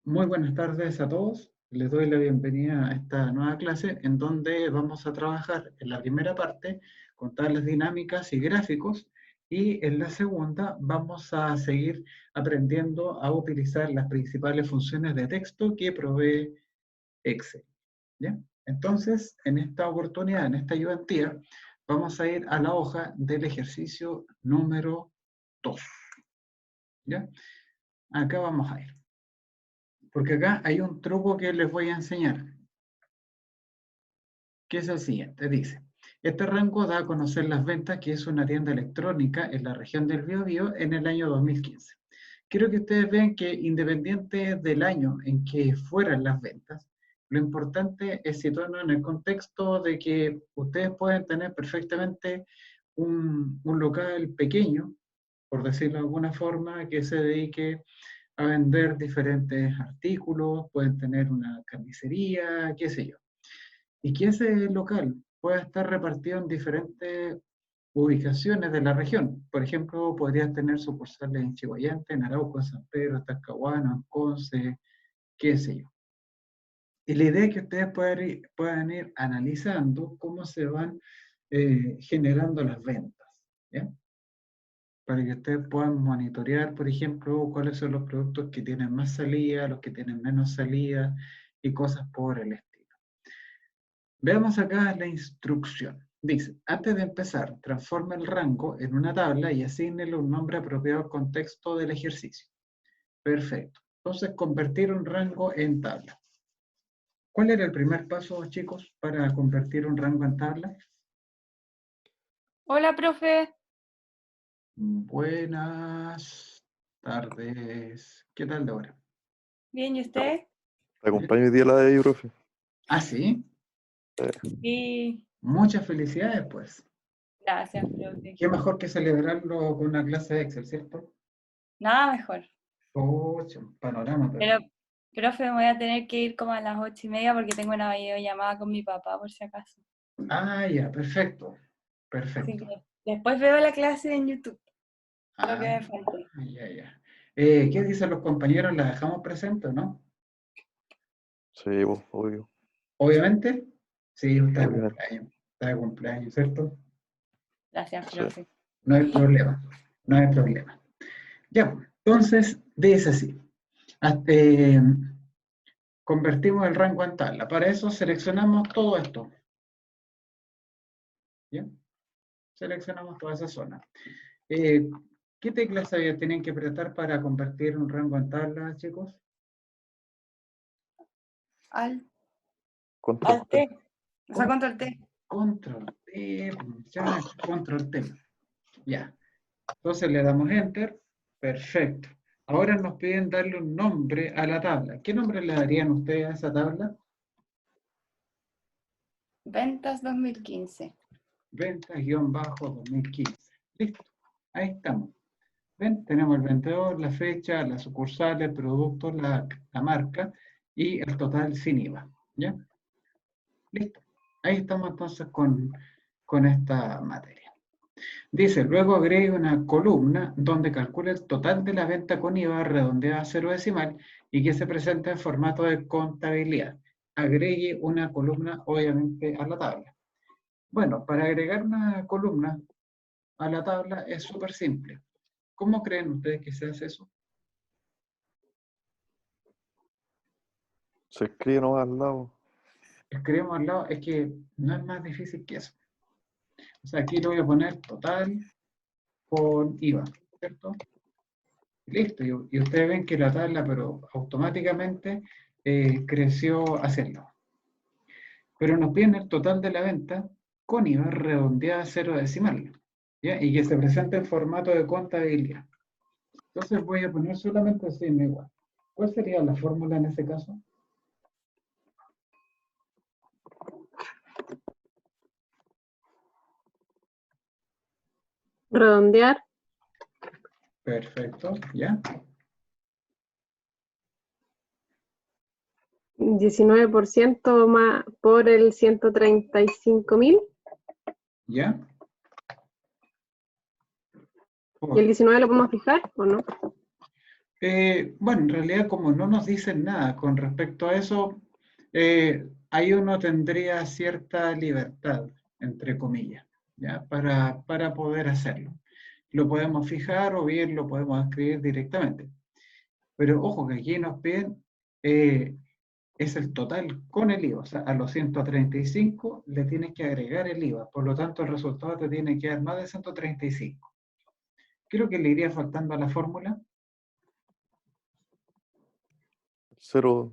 Muy buenas tardes a todos. Les doy la bienvenida a esta nueva clase en donde vamos a trabajar en la primera parte con tablas dinámicas y gráficos y en la segunda vamos a seguir aprendiendo a utilizar las principales funciones de texto que provee Excel. ¿Ya? Entonces, en esta oportunidad, en esta ayudantía, vamos a ir a la hoja del ejercicio número 2. ¿Ya? Acá vamos a ir. Porque acá hay un truco que les voy a enseñar, que es el siguiente. Dice, este rango da a conocer las ventas, que es una tienda electrónica en la región del Biobío en el año 2015. Quiero que ustedes vean que independiente del año en que fueran las ventas, lo importante es situarnos en el contexto de que ustedes pueden tener perfectamente un local pequeño, por decirlo de alguna forma, que se dedique a vender diferentes artículos, pueden tener una carnicería, qué sé yo. Y que ese local pueda estar repartido en diferentes ubicaciones de la región. Por ejemplo, podrías tener sucursales en Chiguayante, en Arauco, en San Pedro, Talcahuano, en Conce, qué sé yo. Y la idea es que ustedes puedan ir analizando cómo se van generando las ventas, ¿ya? Para que ustedes puedan monitorear, por ejemplo, cuáles son los productos que tienen más salida, los que tienen menos salida y cosas por el estilo. Veamos acá la instrucción. Dice, antes de empezar, transforme el rango en una tabla y asígnele un nombre apropiado al contexto del ejercicio. Perfecto. Entonces, convertir un rango en tabla. ¿Cuál era el primer paso, chicos, para convertir un rango en tabla? Hola, profe. Buenas tardes. ¿Qué tal de ahora? Bien, ¿y usted? Te acompaño hoy día la de ahí, profe. Ah, sí. Sí, Muchas felicidades, pues. gracias, profe. Qué mejor que celebrarlo con una clase de Excel, ¿cierto? Nada mejor. Oh, un panorama, Pero, pero... profe, me voy a tener que ir como a las 8:30 porque tengo una videollamada con mi papá, por si acaso. Ah, ya, perfecto. Así Perfecto. que después veo la clase en YouTube, lo que Ah, me falte. ya, ya. ¿Qué dicen los compañeros? ¿La dejamos presente o no? Sí, pues, obvio. Obviamente. Sí, está de Obviamente. cumpleaños. Está de cumpleaños, ¿cierto? Gracias, Sí. profe. No hay problema. No hay problema. Ya, pues, entonces, dice así. Hasta, convertimos el rango en tabla. Para eso seleccionamos todo esto. ¿Ya? Seleccionamos toda esa zona. ¿Qué teclas tienen que apretar para convertir un rango en tabla, chicos? Control Al T. T. O sea, control T. Control T, muchachos, Control T. Ya. Entonces le damos Enter. Perfecto. Ahora nos piden darle un nombre a la tabla. ¿Qué nombre le darían ustedes a esa tabla? Ventas 2015. Ventas-2015. Listo. Ahí estamos. ¿Ven? Tenemos el vendedor, la fecha, la sucursal, el producto, la marca y el total sin IVA. ¿Ya? Listo. Ahí estamos entonces con esta materia. Dice, luego agregue una columna donde calcule el total de la venta con IVA redondeada a cero decimal y que se presente en formato de contabilidad. Agregue una columna, obviamente, a la tabla. Bueno, para agregar una columna a la tabla es súper simple. ¿Cómo creen ustedes que se hace eso? Se escribe nomás al lado. Escribimos al lado, es que no es más difícil que eso. O sea, aquí le voy a poner total con IVA, ¿cierto? Listo, y ustedes ven que la tabla, pero automáticamente creció hacia el lado. Pero nos piden el total de la venta con IVA redondeada a cero decimal, ¿ya? Y que se presente en formato de contabilidad. Entonces voy a poner solamente signo igual. ¿Cuál sería la fórmula en ese caso? Redondear, Perfecto, ¿ya? 19% más por el 135.000. ¿Ya? ¿Y el 19 lo podemos fijar o no? Bueno, en realidad como no nos dicen nada con respecto a eso, ahí uno tendría cierta libertad, entre comillas, ¿ya? Para poder hacerlo. Lo podemos fijar o bien lo podemos escribir directamente. Pero ojo que aquí nos piden, es el total con el IVA. O sea, a los 135 le tienes que agregar el IVA. Por lo tanto, el resultado te tiene que dar más de 135. Creo que le iría faltando a la fórmula. 0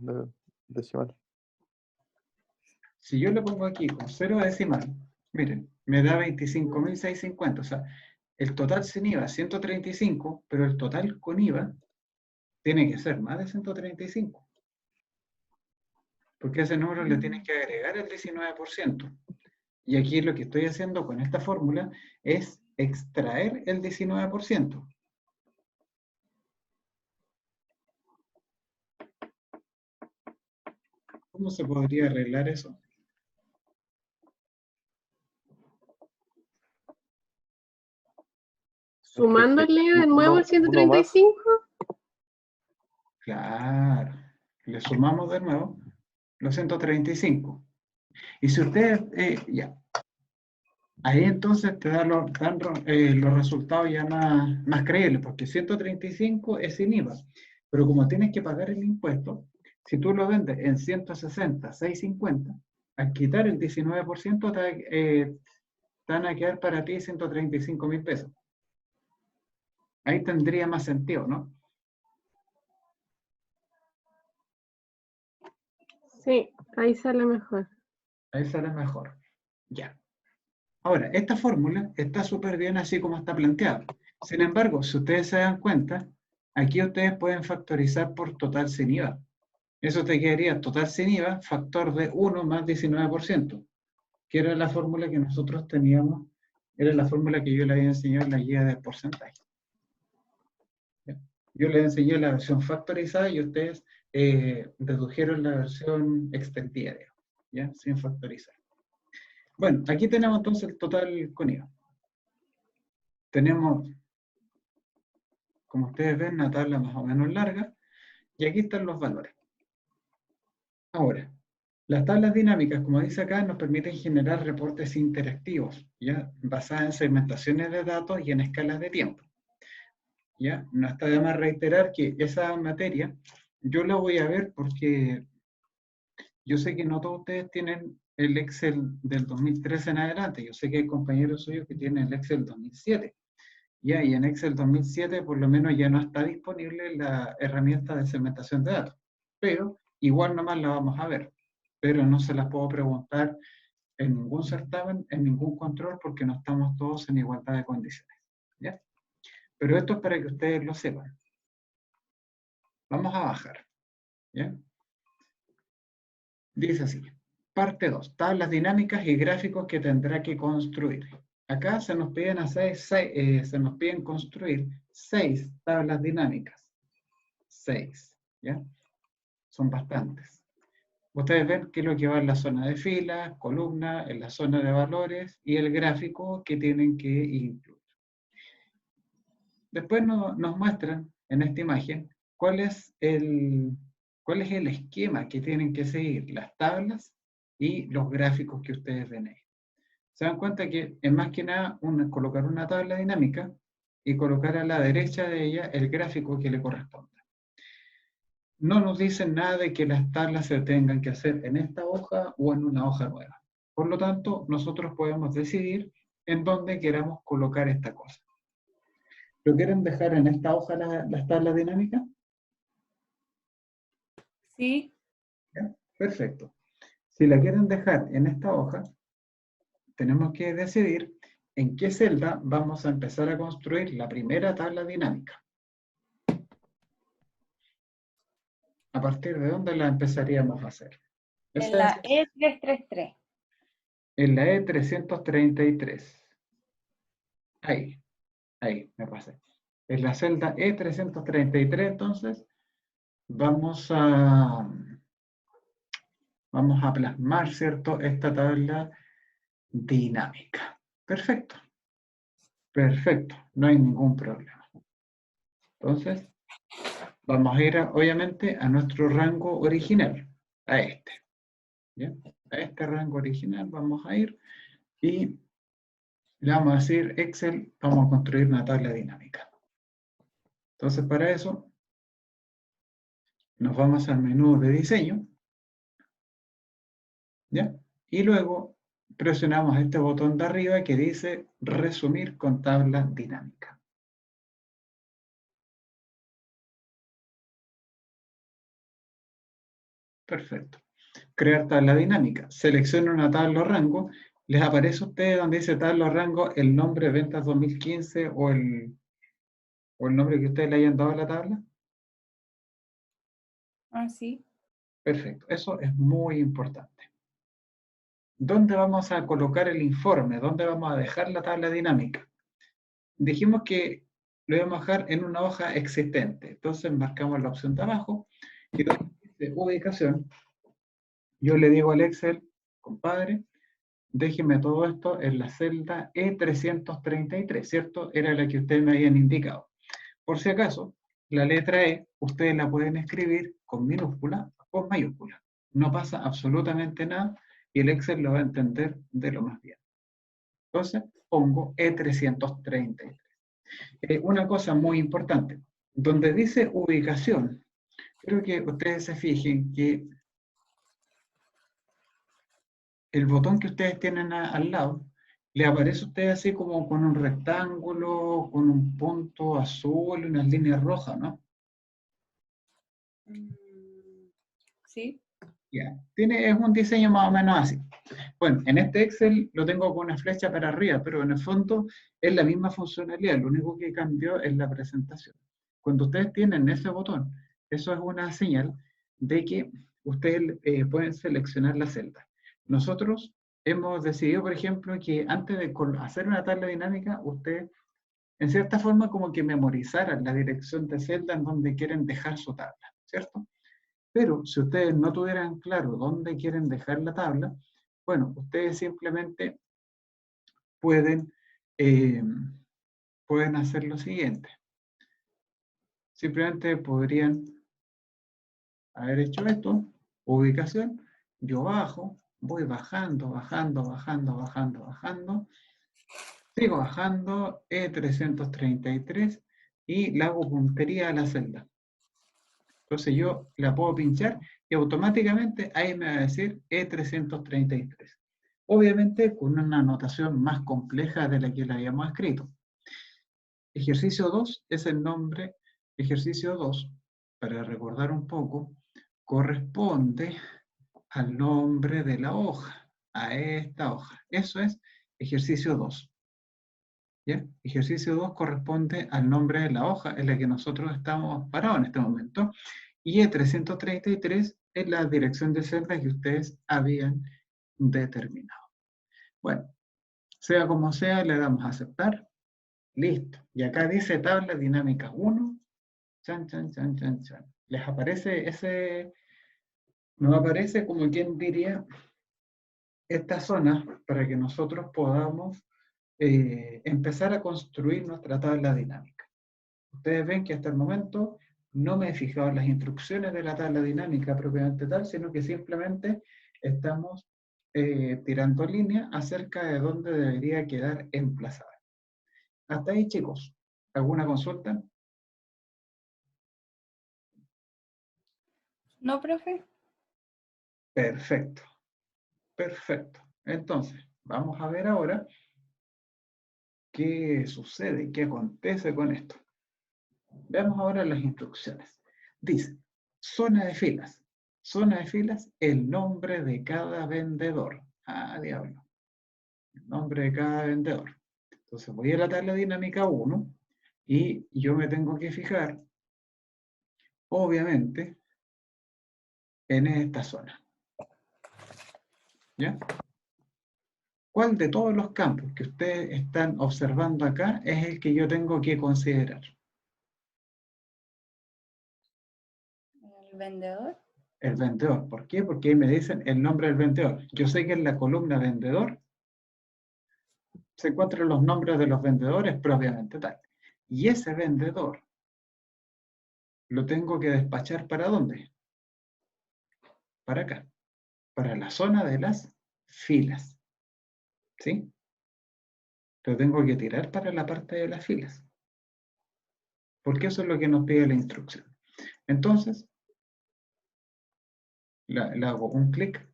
decimal. Si yo le pongo aquí con 0 decimal, miren, me da 25.650. O sea, el total sin IVA es 135, pero el total con IVA tiene que ser más de 135. Porque a ese número le tienes que agregar el 19%. Y aquí lo que estoy haciendo con esta fórmula es extraer el 19%. ¿Cómo se podría arreglar eso? Sumándole de nuevo el 135. Claro. Le sumamos de nuevo los 135. Y si ustedes, ya, ahí entonces te dan los resultados ya más creíbles, porque 135 es sin IVA. Pero como tienes que pagar el impuesto, si tú lo vendes en 160, 650, al quitar el 19% te van a quedar para ti 135.000 pesos. Ahí tendría más sentido, ¿no? Sí, ahí sale mejor. Ahí sale mejor. Ya. Ahora, esta fórmula está súper bien así como está planteada. Sin embargo, si ustedes se dan cuenta, aquí ustedes pueden factorizar por total sin IVA. Eso te quedaría total sin IVA, factor de 1 más 19%, que era la fórmula que nosotros teníamos, era la fórmula que yo le había enseñado en la guía de porcentaje. Yo les enseñé la versión factorizada y ustedes dedujeron la versión extendida, ¿ya? Sin factorizar. Bueno, aquí tenemos entonces el total con IVA. Tenemos, como ustedes ven, una tabla más o menos larga, y aquí están los valores. Ahora, las tablas dinámicas, como dice acá, nos permiten generar reportes interactivos, ¿ya? Basadas en segmentaciones de datos y en escalas de tiempo. ¿Ya? No está de más reiterar que esa materia yo la voy a ver porque yo sé que no todos ustedes tienen el Excel del 2013 en adelante. Yo sé que hay compañeros suyos que tienen el Excel 2007. ¿Ya? Y en Excel 2007 por lo menos ya no está disponible la herramienta de segmentación de datos. Pero igual nomás la vamos a ver. Pero no se las puedo preguntar en ningún certamen, en ningún control, porque no estamos todos en igualdad de condiciones. ¿Ya? Pero esto es para que ustedes lo sepan. Vamos a bajar. ¿Ya? Dice así. Parte 2. Tablas dinámicas y gráficos que tendrá que construir. Acá se nos piden, se nos piden construir 6 tablas dinámicas. 6. ¿Ya? Son bastantes. Ustedes ven qué es lo que va en la zona de filas, columna, en la zona de valores y el gráfico que tienen que incluir. Después nos muestran en esta imagen cuál es el esquema que tienen que seguir las tablas y los gráficos que ustedes ven ahí. Se dan cuenta que es más que nada colocar una tabla dinámica y colocar a la derecha de ella el gráfico que le corresponda. No nos dicen nada de que las tablas se tengan que hacer en esta hoja o en una hoja nueva. Por lo tanto, nosotros podemos decidir en dónde queramos colocar esta cosa. ¿Lo quieren dejar en esta hoja las tablas dinámicas? Sí. ¿Ya? Perfecto. Si la quieren dejar en esta hoja, tenemos que decidir en qué celda vamos a empezar a construir la primera tabla dinámica. ¿A partir de dónde la empezaríamos a hacer? En la E333. En la E333. Ahí me pasé. En la celda E333, entonces, vamos a plasmar, ¿cierto?, esta tabla dinámica. Perfecto. Perfecto, no hay ningún problema. Entonces, Vamos a ir, obviamente, a nuestro rango original, a este. ¿Ya? A este rango original vamos a ir y le vamos a decir, Excel, vamos a construir una tabla dinámica. Entonces, para eso, nos vamos al menú de diseño, ¿ya? Y luego presionamos este botón de arriba que dice resumir con tabla dinámica. Perfecto. Crear tabla dinámica. Selecciona una tabla o rango. Les aparece a ustedes donde dice tabla o rango el nombre ventas 2015 o el nombre que ustedes le hayan dado a la tabla. Ah, sí. Perfecto. Eso es muy importante. ¿Dónde vamos a colocar el informe? ¿Dónde vamos a dejar la tabla dinámica? Dijimos que lo íbamos a dejar en una hoja existente. Entonces marcamos la opción de abajo y donde dice ubicación, yo le digo al Excel, compadre, déjeme todo esto en la celda E333, ¿cierto? Era la que ustedes me habían indicado. Por si acaso, la letra E, ustedes la pueden escribir con minúscula o con mayúscula. No pasa absolutamente nada y el Excel lo va a entender de lo más bien. Entonces, pongo E333. Una cosa muy importante, donde dice ubicación, creo que ustedes se fijen que el botón que ustedes tienen al lado, le aparece a ustedes así como con un rectángulo, con un punto azul y unas líneas rojas, ¿no? Sí. Ya, es un diseño más o menos así. Bueno, en este Excel lo tengo con una flecha para arriba, pero en el fondo es la misma funcionalidad, lo único que cambió es la presentación. Cuando ustedes tienen ese botón, eso es una señal de que ustedes pueden seleccionar la celda. Nosotros hemos decidido, por ejemplo, que antes de hacer una tabla dinámica, ustedes, en cierta forma, como que memorizaran la dirección de celda en donde quieren dejar su tabla, ¿cierto? Pero si ustedes no tuvieran claro dónde quieren dejar la tabla, bueno, ustedes simplemente pueden, eh, pueden hacer lo siguiente. Simplemente podrían haber hecho esto, ubicación, yo bajo, voy bajando, bajando, bajando, bajando, bajando, sigo bajando, E333 y le hago puntería a la celda. Entonces yo la puedo pinchar y automáticamente ahí me va a decir E333. Obviamente con una notación más compleja de la que la habíamos escrito. Ejercicio 2 es el nombre, ejercicio 2, para recordar un poco, corresponde al nombre de la hoja, a esta hoja. Eso es ejercicio 2. ¿Ya? Ejercicio 2 corresponde al nombre de la hoja en la que nosotros estamos parados en este momento. Y E333 es la dirección de celda que ustedes habían determinado. Bueno, sea como sea, le damos a aceptar. Listo. Y acá dice tabla dinámica 1. Chan, chan, chan, chan, chan. Les aparece ese, nos aparece como quien diría esta zona para que nosotros podamos empezar a construir nuestra tabla dinámica. Ustedes ven que hasta el momento no me he fijado en las instrucciones de la tabla dinámica propiamente tal, sino que simplemente estamos tirando línea acerca de dónde debería quedar emplazada. Hasta ahí, chicos. ¿Alguna consulta? ¿No, profe? Perfecto. Perfecto. Entonces, vamos a ver ahora qué sucede, qué acontece con esto. Veamos ahora las instrucciones. Dice, zona de filas. Zona de filas, el nombre de cada vendedor. Ah, diablo. El nombre de cada vendedor. Entonces voy a la tabla dinámica 1 y yo me tengo que fijar, obviamente, en esta zona. ¿Ya? ¿Cuál de todos los campos que ustedes están observando acá es el que yo tengo que considerar? ¿El vendedor? El vendedor. ¿Por qué? Porque ahí me dicen el nombre del vendedor. Yo sé que en la columna vendedor se encuentran los nombres de los vendedores propiamente tal. Y ese vendedor lo tengo que despachar ¿para dónde? Para acá, para la zona de las filas. ¿Sí? Lo tengo que tirar para la parte de las filas. Porque eso es lo que nos pide la instrucción. Entonces, le hago un clic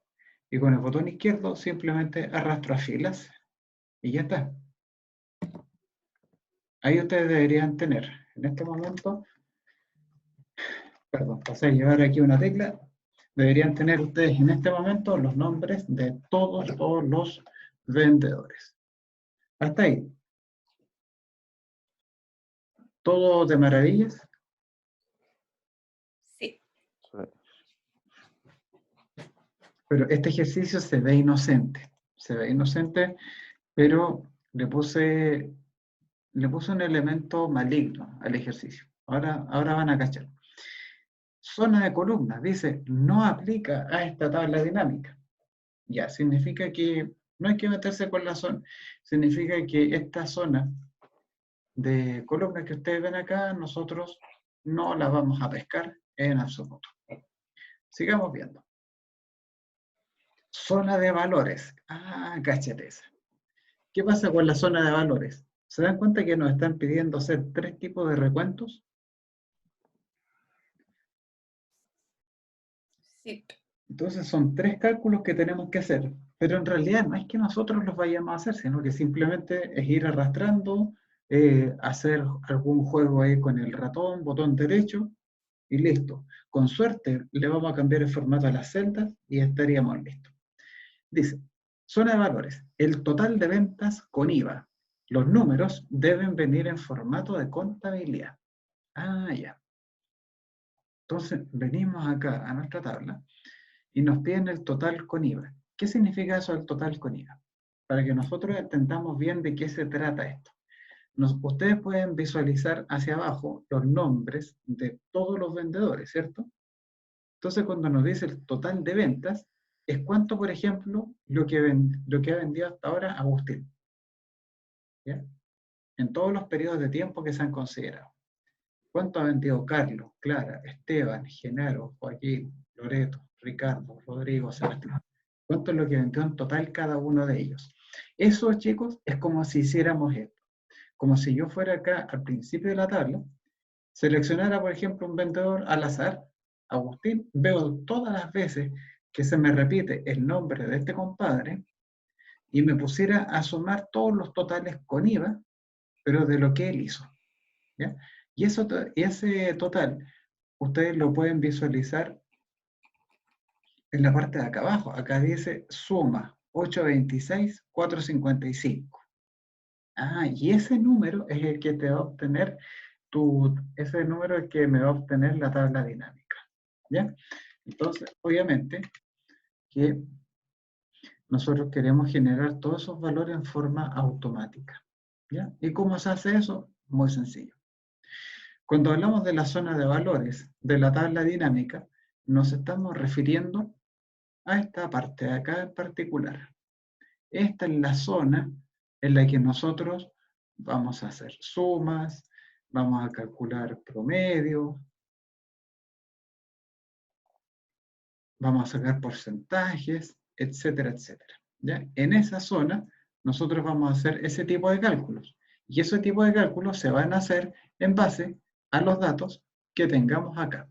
y con el botón izquierdo simplemente arrastro a filas y ya está. Ahí ustedes deberían tener, en este momento, perdón, pasé a llevar aquí una tecla, deberían tener ustedes en este momento los nombres de todos los vendedores. Hasta ahí. ¿Todo de maravillas? Sí. Sí. Pero este ejercicio se ve inocente. Se ve inocente, pero le puse un elemento maligno al ejercicio. Ahora van a cachar. Zona de columnas, dice, no aplica a esta tabla dinámica. Ya, significa que no hay que meterse con la zona. Significa que esta zona de columnas que ustedes ven acá, nosotros no la vamos a pescar en absoluto. Sigamos viendo. Zona de valores. Ah, cáchate esa. ¿Qué pasa con la zona de valores? ¿Se dan cuenta que nos están pidiendo hacer 3 tipos de recuentos? Sí. Entonces son 3 cálculos que tenemos que hacer, pero en realidad no es que nosotros los vayamos a hacer, sino que simplemente es ir arrastrando, hacer algún juego ahí con el ratón, botón derecho, y listo. Con suerte le vamos a cambiar el formato a las celdas y estaríamos listos. Dice, zona de valores, el total de ventas con IVA. Los números deben venir en formato de contabilidad. Ah, ya. Entonces venimos acá a nuestra tabla y nos piden el total con IVA. ¿Qué significa eso del total con IVA? Para que nosotros entendamos bien de qué se trata esto. Ustedes pueden visualizar hacia abajo los nombres de todos los vendedores, ¿cierto? Entonces cuando nos dice el total de ventas, es cuánto, por ejemplo, lo que ha vendido hasta ahora Agustín. ¿Ya? En todos los periodos de tiempo que se han considerado. ¿Cuánto ha vendido Carlos, Clara, Esteban, Genaro, Joaquín, Loreto, Ricardo, Rodrigo, Sebastián? ¿Cuánto es lo que vendió en total cada uno de ellos? Eso, chicos, es como si hiciéramos esto. Como si yo fuera acá al principio de la tabla, seleccionara, por ejemplo, un vendedor al azar, Agustín, veo todas las veces que se me repite el nombre de este compadre y me pusiera a sumar todos los totales con IVA, pero de lo que él hizo. ¿Ya? Y ese total, ustedes lo pueden visualizar en la parte de acá abajo. Acá dice suma 826, 455. Ah, y ese número es el que te va a obtener ese número es el que me va a obtener la tabla dinámica. ¿Ya? Entonces, obviamente, que nosotros queremos generar todos esos valores en forma automática. ¿Ya? ¿Y cómo se hace eso? Muy sencillo. Cuando hablamos de la zona de valores de la tabla dinámica, nos estamos refiriendo a esta parte de acá en particular. Esta es la zona en la que nosotros vamos a hacer sumas, vamos a calcular promedio, vamos a sacar porcentajes, etcétera, etcétera. ¿Ya? En esa zona nosotros vamos a hacer ese tipo de cálculos. Y ese tipo de cálculos se van a hacer en base a los datos que tengamos acá.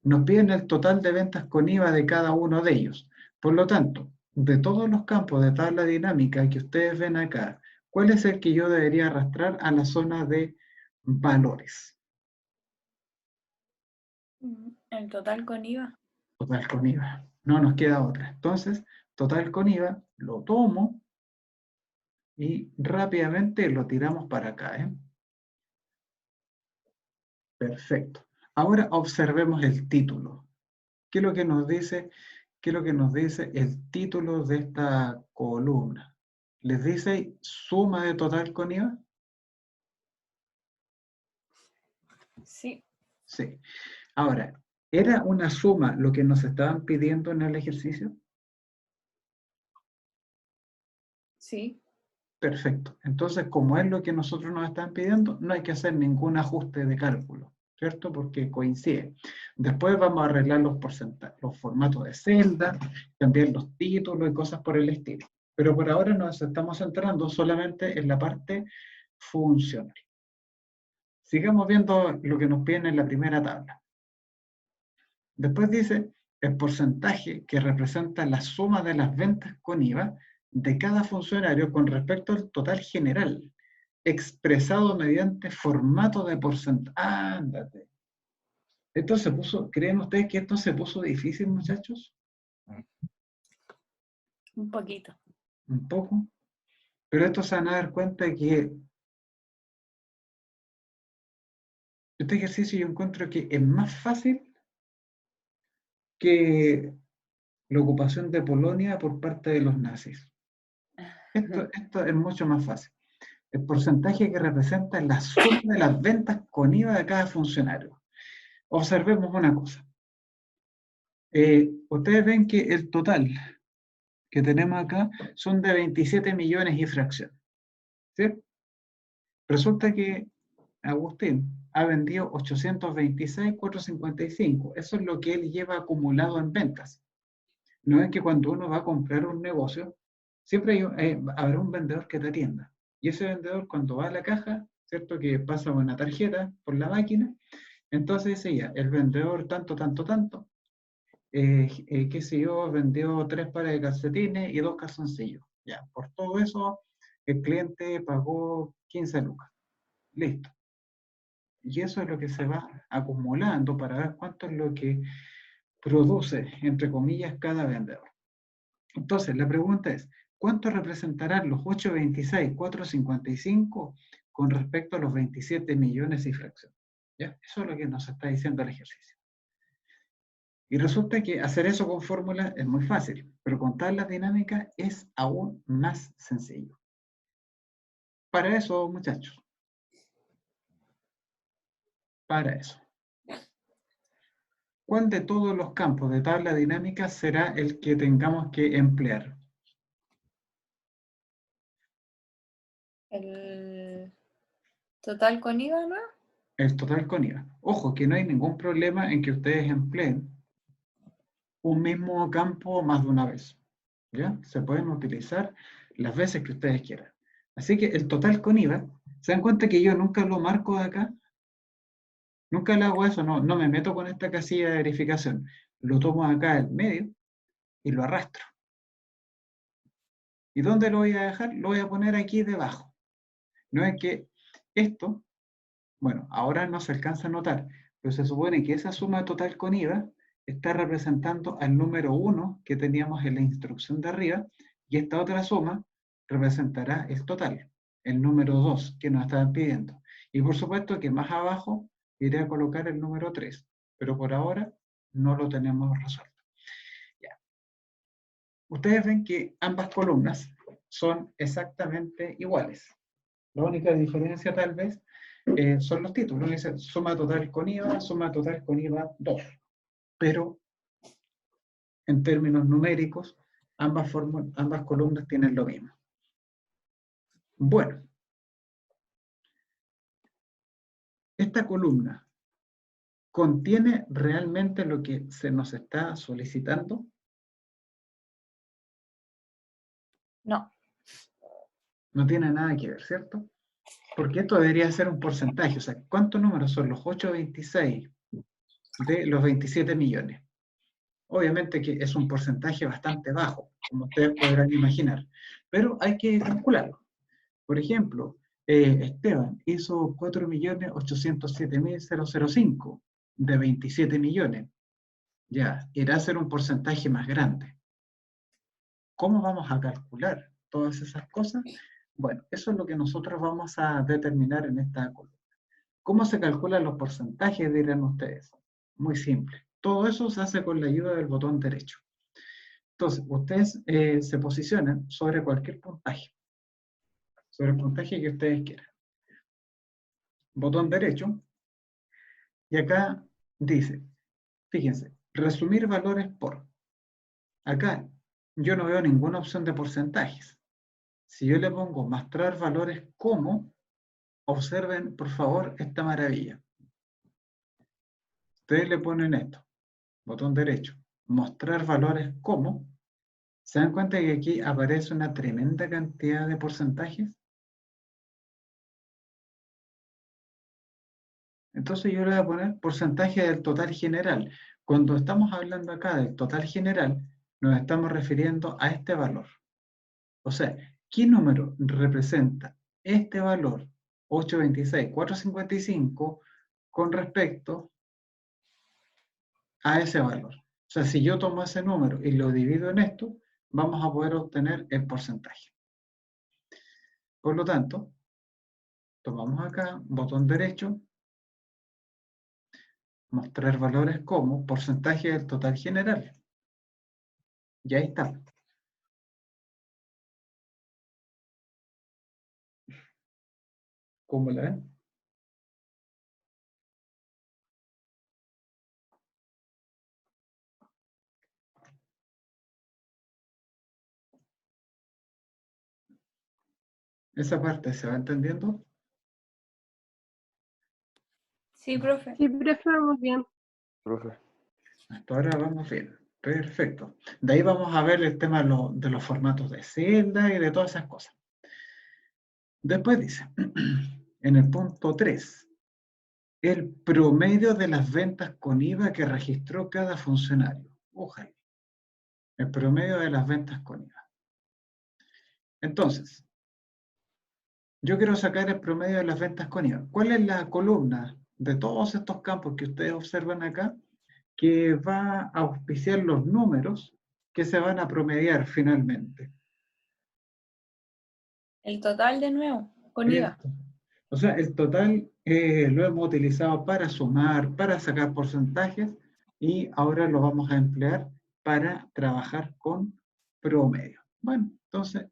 Nos piden el total de ventas con IVA de cada uno de ellos. Por lo tanto, de todos los campos de tabla dinámica que ustedes ven acá, ¿cuál es el que yo debería arrastrar a la zona de valores? El total con IVA. Total con IVA. No nos queda otra. Entonces, total con IVA, lo tomo y rápidamente lo tiramos para acá. Perfecto. Ahora observemos el título. ¿Qué es lo que nos dice? ¿Qué es lo que nos dice el título de esta columna? ¿Les dice suma de total con IVA? Sí. Sí. Ahora, ¿era una suma lo que nos estaban pidiendo en el ejercicio? Sí. Perfecto. Entonces, como es lo que nosotros nos están pidiendo, no hay que hacer ningún ajuste de cálculo, ¿cierto? Porque coincide. Después vamos a arreglar los porcentajes, los formatos de celda, cambiar los títulos y cosas por el estilo. Pero por ahora nos estamos centrando solamente en la parte funcional. Sigamos viendo lo que nos piden en la primera tabla. Después dice el porcentaje que representa la suma de las ventas con IVA de cada funcionario con respecto al total general, expresado mediante formato de porcentaje. Ándate. Esto se puso, ¿creen ustedes que esto se puso difícil, muchachos? Un poquito. Un poco. Pero esto se van a dar cuenta que este ejercicio yo encuentro que es más fácil que la ocupación de Polonia por parte de los nazis. Esto es mucho más fácil. El porcentaje que representa la suma de las ventas con IVA de cada funcionario. Observemos una cosa. Ustedes ven que el total que tenemos acá son de 27 millones y fracción. ¿Sí? Resulta que Agustín ha vendido 826,455. Eso es lo que él lleva acumulado en ventas. No es que cuando uno va a comprar un negocio, siempre habrá un vendedor que te atienda. Y ese vendedor cuando va a la caja, ¿cierto? Que pasa una tarjeta por la máquina, entonces dice ya, el vendedor tanto, tanto, tanto, qué sé yo, vendió 3 pares de calcetines y 2 calzoncillos. Ya, por todo eso, el cliente pagó 15 lucas. Listo. Y eso es lo que se va acumulando para ver cuánto es lo que produce, entre comillas, cada vendedor. Entonces, la pregunta es, ¿cuánto representarán los 826,455 con respecto a los 27 millones y fracción? ¿Ya? Eso es lo que nos está diciendo el ejercicio. Y resulta que hacer eso con fórmula es muy fácil, pero con tablas dinámicas es aún más sencillo. Para eso, muchachos, para eso. ¿Cuál de todos los campos de tabla dinámica será el que tengamos que emplear? El total con IVA, ¿no? El total con IVA. Ojo, que no hay ningún problema en que ustedes empleen un mismo campo más de una vez. ¿Ya? Se pueden utilizar las veces que ustedes quieran. Así que el total con IVA, ¿se dan cuenta que yo nunca lo marco de acá? Nunca le hago eso, no me meto con esta casilla de verificación. Lo tomo acá del medio y lo arrastro. ¿Y dónde lo voy a dejar? Lo voy a poner aquí debajo. No es que esto, bueno, ahora no se alcanza a notar, pero se supone que esa suma total con IVA está representando al número 1 que teníamos en la instrucción de arriba, y esta otra suma representará el total, el número 2 que nos estaban pidiendo. Y por supuesto que más abajo iré a colocar el número 3, pero por ahora no lo tenemos resuelto. Ya. Ustedes ven que ambas columnas son exactamente iguales. La única diferencia tal vez son los títulos. Dice suma total con IVA 2. Pero en términos numéricos, ambas columnas tienen lo mismo. Bueno, esta columna ¿contiene realmente lo que se nos está solicitando? No. No tiene nada que ver, ¿cierto? Porque esto debería ser un porcentaje. O sea, ¿cuántos números son los 826 de los 27 millones? Obviamente que es un porcentaje bastante bajo, como ustedes podrán imaginar, pero hay que calcularlo. Por ejemplo, Esteban hizo 4.807.005 de 27 millones. Ya, irá a ser un porcentaje más grande. ¿Cómo vamos a calcular todas esas cosas? Bueno, eso es lo que nosotros vamos a determinar en esta columna. ¿Cómo se calculan los porcentajes, dirán ustedes? Muy simple. Todo eso se hace con la ayuda del botón derecho. Entonces, ustedes se posicionan sobre cualquier puntaje, sobre el puntaje que ustedes quieran. Botón derecho, y acá dice, fíjense, resumir valores por. Acá yo no veo ninguna opción de porcentajes. Si yo le pongo mostrar valores como, observen por favor esta maravilla. Ustedes le ponen esto, botón derecho, mostrar valores como. ¿Se dan cuenta que aquí aparece una tremenda cantidad de porcentajes? Entonces yo le voy a poner porcentaje del total general. Cuando estamos hablando acá del total general, nos estamos refiriendo a este valor. O sea, ¿qué número representa este valor 826,455 con respecto a ese valor? O sea, si yo tomo ese número y lo divido en esto, vamos a poder obtener el porcentaje. Por lo tanto, tomamos acá, botón derecho, mostrar valores como porcentaje del total general. Y ahí está. ¿Cómo la ven? ¿Esa parte se va entendiendo? Sí, profe. Sí, profe, vamos bien. Profe. Hasta ahora vamos bien. Perfecto. De ahí vamos a ver el tema de los formatos de celda y de todas esas cosas. Después dice, en el punto 3, el promedio de las ventas con IVA que registró cada funcionario. Ojalá. El promedio de las ventas con IVA. Entonces, yo quiero sacar el promedio de las ventas con IVA. ¿Cuál es la columna de todos estos campos que ustedes observan acá que va a auspiciar los números que se van a promediar finalmente? El total de nuevo, con IVA. O sea, el total lo hemos utilizado para sumar, para sacar porcentajes y ahora lo vamos a emplear para trabajar con promedio. Bueno, entonces,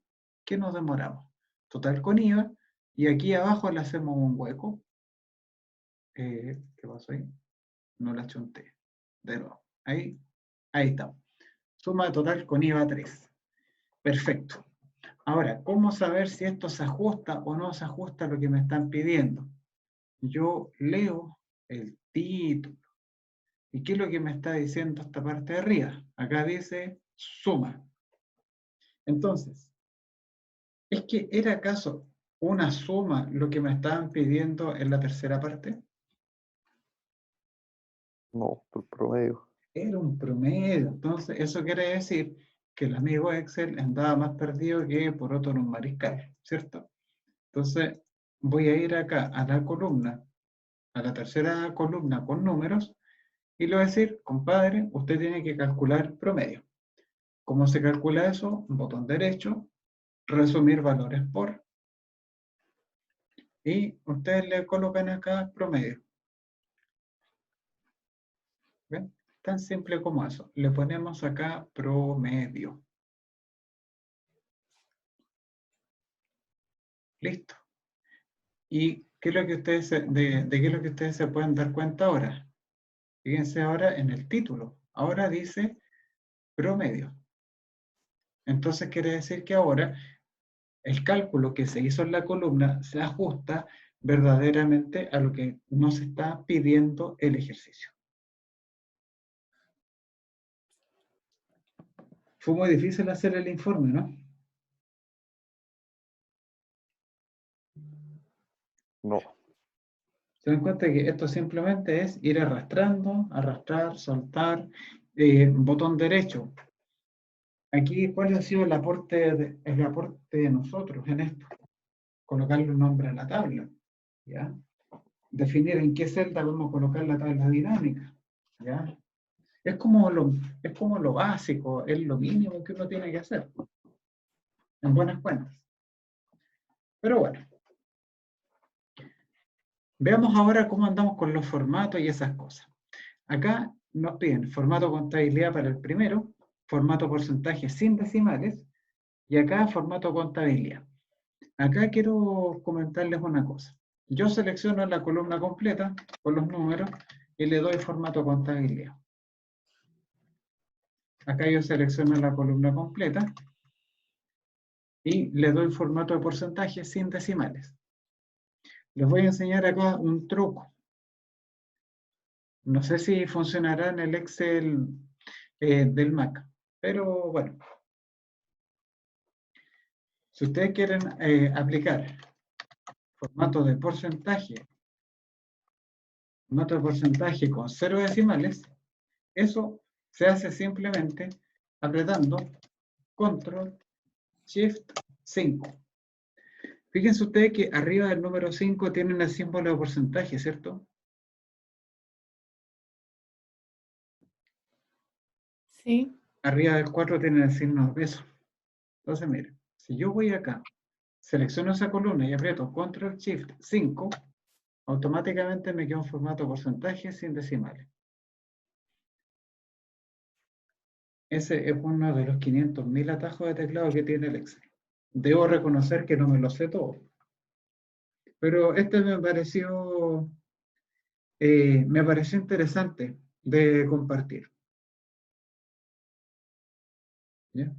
¿qué nos demoramos? Total con IVA y aquí abajo le hacemos un hueco. ¿Qué pasó ahí? No la chunté. De nuevo. Ahí estamos. Suma total con IVA 3. Perfecto. Ahora, ¿cómo saber si esto se ajusta o no se ajusta a lo que me están pidiendo? Yo leo el título. ¿Y qué es lo que me está diciendo esta parte de arriba? Acá dice suma. Entonces, ¿es que era acaso una suma lo que me estaban pidiendo en la tercera parte? No, por promedio. Era un promedio. Entonces, eso quiere decir que el amigo Excel andaba más perdido que por otro en un mariscal, ¿cierto? Entonces, voy a ir acá a la columna, a la tercera columna con números, y le voy a decir, compadre, usted tiene que calcular promedio. ¿Cómo se calcula eso? Botón derecho, resumir valores por, y ustedes le colocan acá promedio. ¿Ven? Tan simple como eso. Le ponemos acá promedio. Listo. ¿Y qué es lo que ustedes de qué es lo que ustedes se pueden dar cuenta ahora? Fíjense ahora en el título. Ahora dice promedio. Entonces quiere decir que ahora el cálculo que se hizo en la columna se ajusta verdaderamente a lo que nos está pidiendo el ejercicio. Fue muy difícil hacer el informe, ¿no? No. Se dan cuenta que esto simplemente es ir arrastrando, arrastrar, soltar, botón derecho. Aquí, ¿cuál ha sido el aporte de nosotros en esto? Colocarle un nombre a la tabla, ¿ya? Definir en qué celda vamos a colocar la tabla dinámica, ¿ya? Es como lo básico, es lo mínimo que uno tiene que hacer, en buenas cuentas. Pero bueno, veamos ahora cómo andamos con los formatos y esas cosas. Acá nos piden formato contabilidad para el primero, formato porcentaje sin decimales, y acá formato contabilidad. Acá quiero comentarles una cosa. Yo selecciono la columna completa con los números y le doy formato contabilidad. Acá yo selecciono la columna completa y le doy formato de porcentaje sin decimales. Les voy a enseñar acá un truco. No sé si funcionará en el Excel del Mac, pero bueno. Si ustedes quieren aplicar formato de porcentaje con 0 decimales, eso se hace simplemente apretando Control Shift 5. Fíjense ustedes que arriba del número 5 tienen el símbolo de porcentaje, ¿cierto? Sí. Arriba del 4 tienen el signo de peso. Entonces, miren, si yo voy acá, selecciono esa columna y aprieto Control Shift 5, automáticamente me queda un formato porcentaje sin decimales. Ese es uno de los 500.000 atajos de teclado que tiene el Excel. Debo reconocer que no me lo sé todo. Pero este me pareció interesante de compartir. ¿Ya?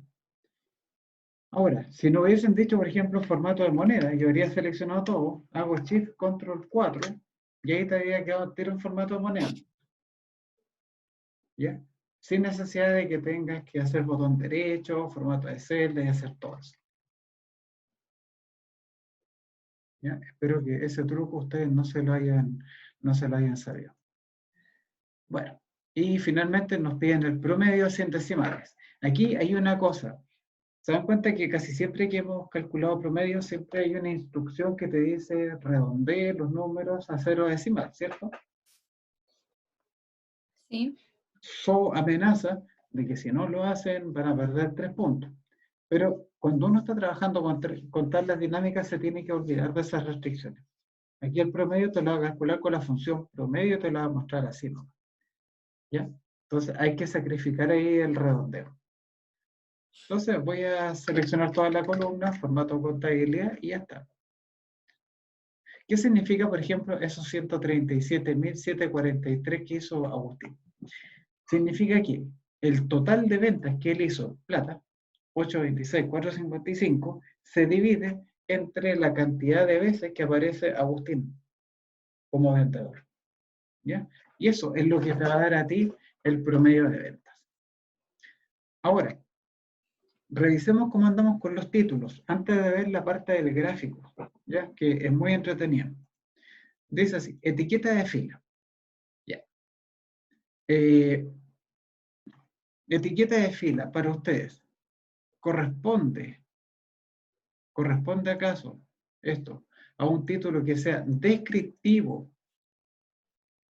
Ahora, si no hubiesen dicho, por ejemplo, formato de moneda, yo habría seleccionado todo, hago Shift Control 4 y ahí te habría quedado tiro en formato de moneda. ¿Ya? Sin necesidad de que tengas que hacer botón derecho, formato de celda y hacer todo eso. ¿Ya? Espero que ese truco ustedes no se lo hayan sabido. Bueno, y finalmente nos piden el promedio sin decimales. Aquí hay una cosa. ¿Se dan cuenta que casi siempre que hemos calculado promedio, siempre hay una instrucción que te dice redondee los números a 0 decimal, ¿cierto? Sí. So amenaza de que si no lo hacen van a perder 3 puntos. Pero cuando uno está trabajando con tablas dinámicas se tiene que olvidar de esas restricciones. Aquí el promedio te lo va a calcular con la función promedio, te lo va a mostrar así, ¿no? ¿Ya? Entonces hay que sacrificar ahí el redondeo. Entonces voy a seleccionar toda la columna, formato contabilidad y ya está. ¿Qué significa, por ejemplo, esos 137.743 que hizo Agustín? Significa que el total de ventas que él hizo, plata, 826.455, se divide entre la cantidad de veces que aparece Agustín como vendedor. ¿Ya? Y eso es lo que te va a dar a ti el promedio de ventas. Ahora, revisemos cómo andamos con los títulos, antes de ver la parte del gráfico, ¿ya? Que es muy entretenido. Dice así, etiqueta de fila. Ya. Etiqueta de fila para ustedes. ¿Corresponde acaso esto a un título que sea descriptivo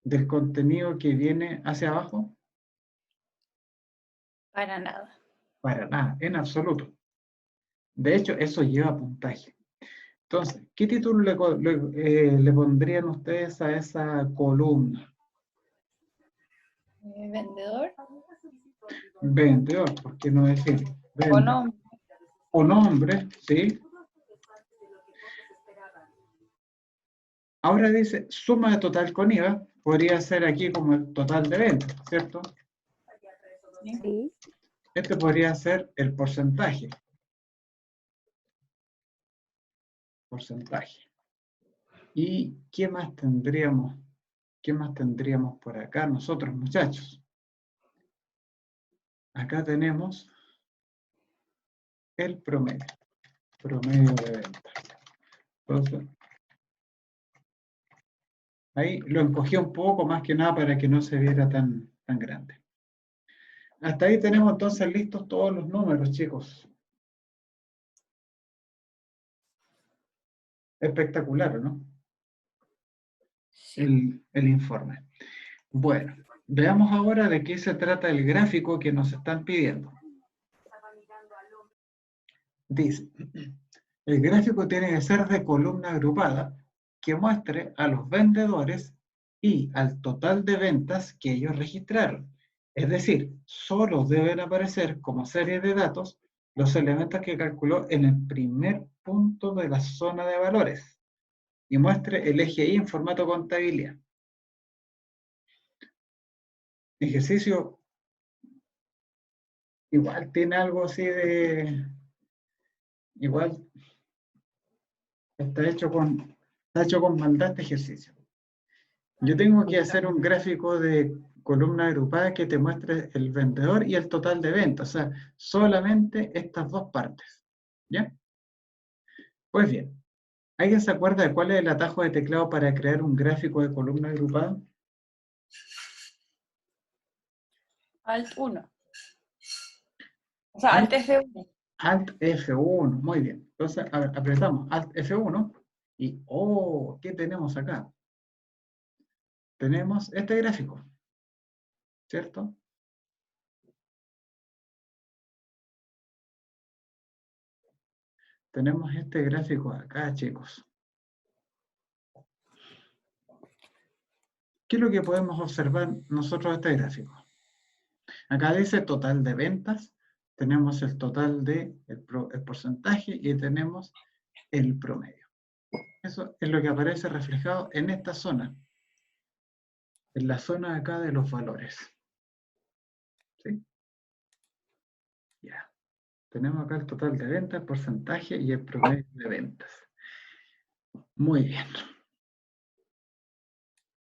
del contenido que viene hacia abajo? Para nada. Para nada, en absoluto. De hecho, eso lleva puntaje. Entonces, ¿qué título le pondrían ustedes a esa columna? Vendedor Vendedor, ¿por qué no decir? o no. O nombre, ¿sí? Ahora dice suma de total con IVA, podría ser aquí como el total de ventas, ¿cierto? Sí. Este podría ser el porcentaje. Porcentaje. ¿Y qué más tendríamos? ¿Qué más tendríamos por acá nosotros, muchachos? Acá tenemos el promedio. Promedio de ventas. Entonces, ahí lo encogí un poco más que nada para que no se viera tan grande. Hasta ahí tenemos entonces listos todos los números, chicos. Espectacular, ¿no? El informe. Bueno, veamos ahora de qué se trata el gráfico que nos están pidiendo. Dice, el gráfico tiene que ser de columna agrupada que muestre a los vendedores y al total de ventas que ellos registraron. Es decir, solo deben aparecer como serie de datos los elementos que calculó en el primer punto de la zona de valores y muestre el eje Y en formato contabilidad. Ejercicio igual tiene algo así igual está hecho con maldad este ejercicio. Yo tengo que hacer un gráfico de columna agrupada que te muestre el vendedor y el total de ventas, o sea, solamente estas dos partes, ¿ya? Pues bien, ¿alguien se acuerda de cuál es el atajo de teclado para crear un gráfico de columna agrupada? Alt 1. O sea, Alt F1. Alt F1, muy bien. Entonces, a ver, apretamos Alt F1 y, oh, ¿qué tenemos acá? Tenemos este gráfico, ¿cierto? Tenemos este gráfico acá, chicos. ¿Qué es lo que podemos observar nosotros de este gráfico? Acá dice total de ventas, tenemos el total de el porcentaje y tenemos el promedio. Eso es lo que aparece reflejado en esta zona, en la zona acá de los valores. ¿Sí? Ya. Tenemos acá el total de ventas, el porcentaje y el promedio de ventas. Muy bien.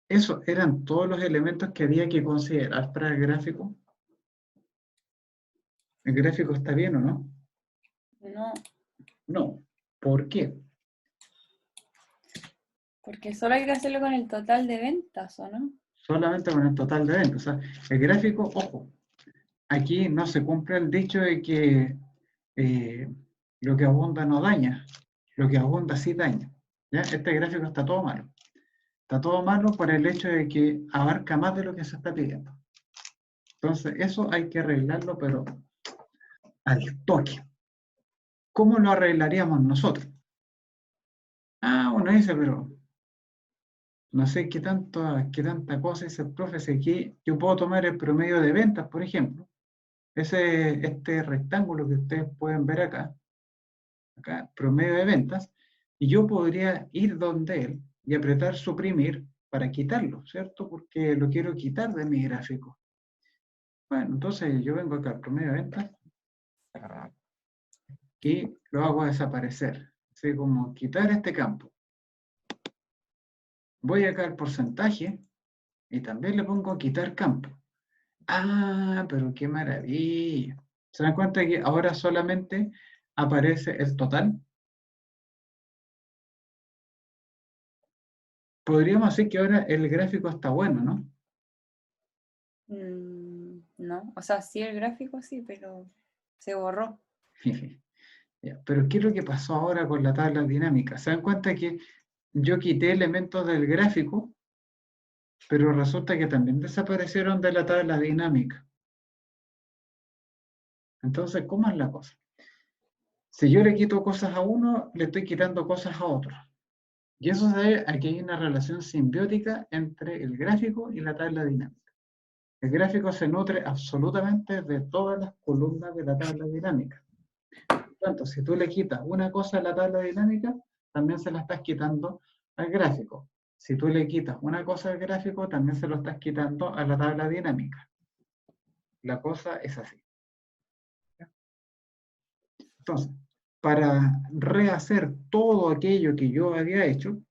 Esos eran todos los elementos que había que considerar para el gráfico. ¿El gráfico está bien o no? No, No. ¿Por qué? porque solo hay que hacerlo con el total de ventas, ¿o no? Solamente con el total de ventas. O sea, el gráfico, ojo, aquí no se cumple el dicho de que lo que abunda no daña, lo que abunda sí daña. ¿Ya? Este gráfico está todo malo. Está todo malo por el hecho de que abarca más de lo que se está pidiendo. Entonces, eso hay que arreglarlo, pero al toque. ¿Cómo lo arreglaríamos nosotros? Ah, uno dice, pero no sé qué tanta cosa dice el profe, si aquí yo puedo tomar el promedio de ventas, por ejemplo. Este rectángulo que ustedes pueden ver acá, promedio de ventas, y yo podría ir donde él y apretar suprimir para quitarlo, ¿cierto? Porque lo quiero quitar de mi gráfico. Bueno, entonces yo vengo acá al promedio de ventas y lo hago desaparecer. Así como quitar este campo. Voy acá al porcentaje y también le pongo quitar campo. Ah, pero qué maravilla. ¿Se dan cuenta que ahora solamente aparece el total? Podríamos decir que ahora el gráfico está bueno, ¿no? No, o sea, sí el gráfico sí, pero se borró. Ya, pero ¿qué es lo que pasó ahora con la tabla dinámica? ¿Se dan cuenta que yo quité elementos del gráfico, pero resulta que también desaparecieron de la tabla dinámica? Entonces, ¿cómo es la cosa? Si yo le quito cosas a uno, le estoy quitando cosas a otro. Y eso se debe a que hay una relación simbiótica entre el gráfico y la tabla dinámica. El gráfico se nutre absolutamente de todas las columnas de la tabla dinámica. Por tanto, si tú le quitas una cosa a la tabla dinámica, también se la estás quitando al gráfico. Si tú le quitas una cosa al gráfico, también se lo estás quitando a la tabla dinámica. La cosa es así. Entonces, para rehacer todo aquello que yo había hecho,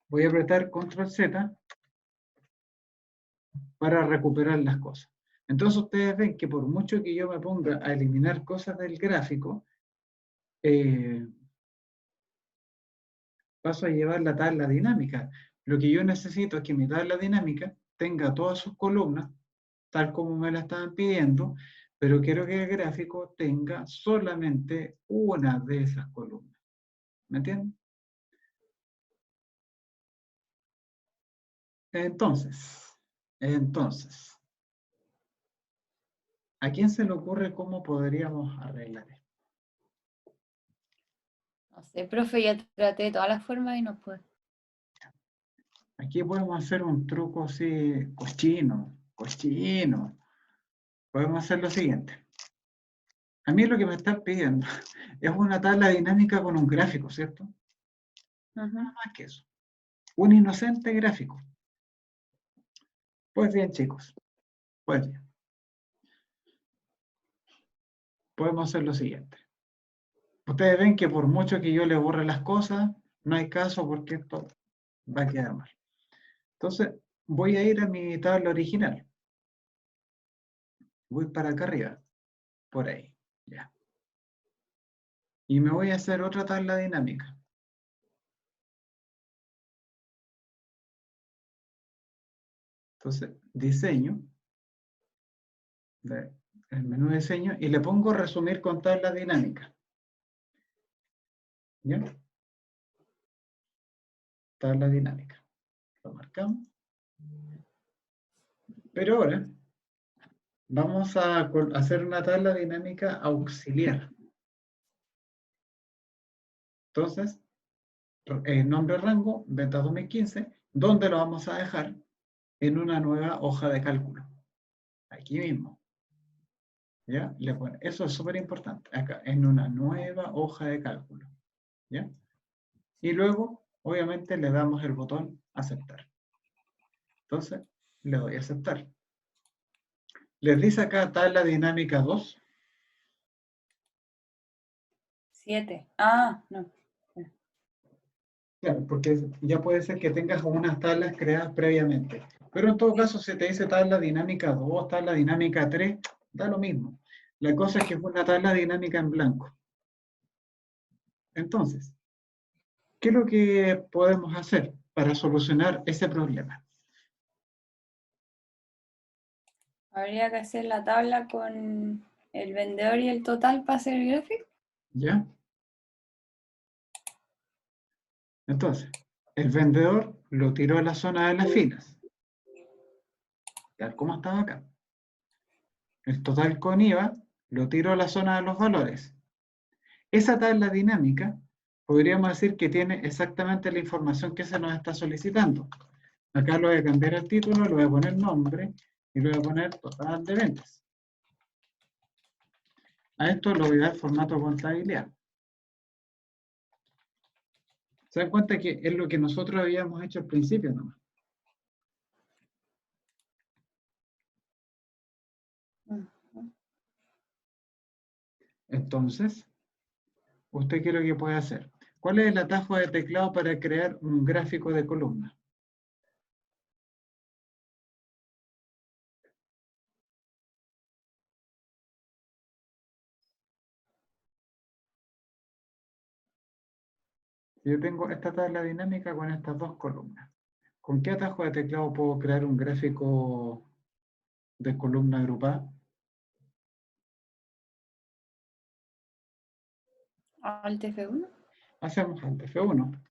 voy a apretar Control Z para recuperar las cosas. Entonces ustedes ven que por mucho que yo me ponga a eliminar cosas del gráfico, paso a llevar la tabla dinámica. Lo que yo necesito es que mi tabla dinámica tenga todas sus columnas, tal como me la estaban pidiendo, pero quiero que el gráfico tenga solamente una de esas columnas. ¿Me entienden? Entonces, ¿a quién se le ocurre cómo podríamos arreglar esto? No sé, profe, ya traté de todas las formas y no puedo. Aquí podemos hacer un truco así, cochino. Podemos hacer lo siguiente. A mí lo que me están pidiendo es una tabla dinámica con un gráfico, ¿cierto? Nada más que eso. Un inocente gráfico. Pues bien, chicos. Pues bien. Podemos hacer lo siguiente. Ustedes ven que por mucho que yo le borre las cosas, no hay caso porque esto va a quedar mal. Entonces, voy a ir a mi tabla original. Voy para acá arriba, por ahí, ya. Y me voy a hacer otra tabla dinámica. Entonces, diseño, el menú de diseño, y le pongo resumir con tabla dinámica. ¿Ya? Tabla dinámica. Lo marcamos. Pero ahora vamos a hacer una tabla dinámica auxiliar. Entonces, nombre rango, venta 2015, ¿dónde lo vamos a dejar? En una nueva hoja de cálculo. Aquí mismo. ¿Ya? Eso es súper importante. Acá, en una nueva hoja de cálculo. ¿Ya? Y luego, obviamente, le damos el botón aceptar. Entonces, le doy a aceptar. Les dice acá tabla dinámica 2. 7. Ah, no. Claro, porque ya puede ser que tengas unas tablas creadas previamente. Pero en todo caso, si te dice tabla dinámica 2, tabla dinámica 3, da lo mismo. La cosa es que es una tabla dinámica en blanco. Entonces, ¿qué es lo que podemos hacer para solucionar ese problema? Habría que hacer la tabla con el vendedor y el total para hacer el gráfico. ¿Ya? Entonces, el vendedor lo tiró a la zona de las filas, tal como estaba acá. El total con IVA lo tiró a la zona de los valores. Esa tabla dinámica podríamos decir que tiene exactamente la información que se nos está solicitando. Acá lo voy a cambiar el título, le voy a poner nombre y le voy a poner total de ventas. A esto lo voy a dar formato contabilidad. ¿Se dan cuenta que es lo que nosotros habíamos hecho al principio nomás? Entonces, ¿usted qué es lo que puede hacer? ¿Cuál es el atajo de teclado para crear un gráfico de columna? Yo tengo esta tabla dinámica con estas dos columnas. ¿Con qué atajo de teclado puedo crear un gráfico de columna agrupada? Alt F1. Hacemos Alt F1.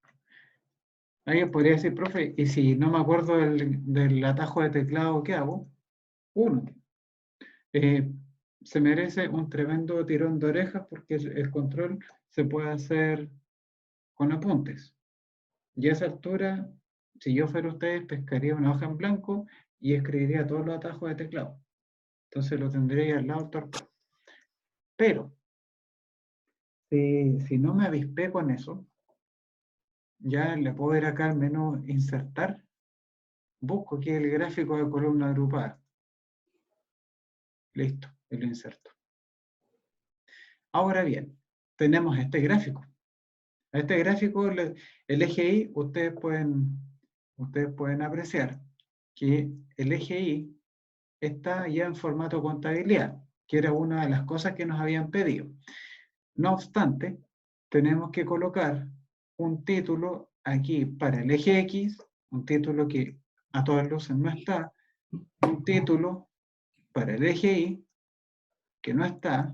Alguien podría decir, profe, y si no me acuerdo del atajo de teclado, ¿qué hago? 1. Se merece un tremendo tirón de orejas porque el control se puede hacer con apuntes. Y a esa altura, si yo fuera ustedes, pescaría una hoja en blanco y escribiría todos los atajos de teclado. Entonces lo tendría al lado del torpedo. Pero, si no me avispé con eso, ya le puedo ir acá al menú insertar. Busco aquí el gráfico de columna agrupada. Listo, y lo inserto. Ahora bien, tenemos este gráfico. A este gráfico, el eje Y, ustedes pueden apreciar que el eje Y está ya en formato contabilidad, que era una de las cosas que nos habían pedido. No obstante, tenemos que colocar un título aquí para el eje X, un título que a todas luces no está, un título para el eje Y, que no está,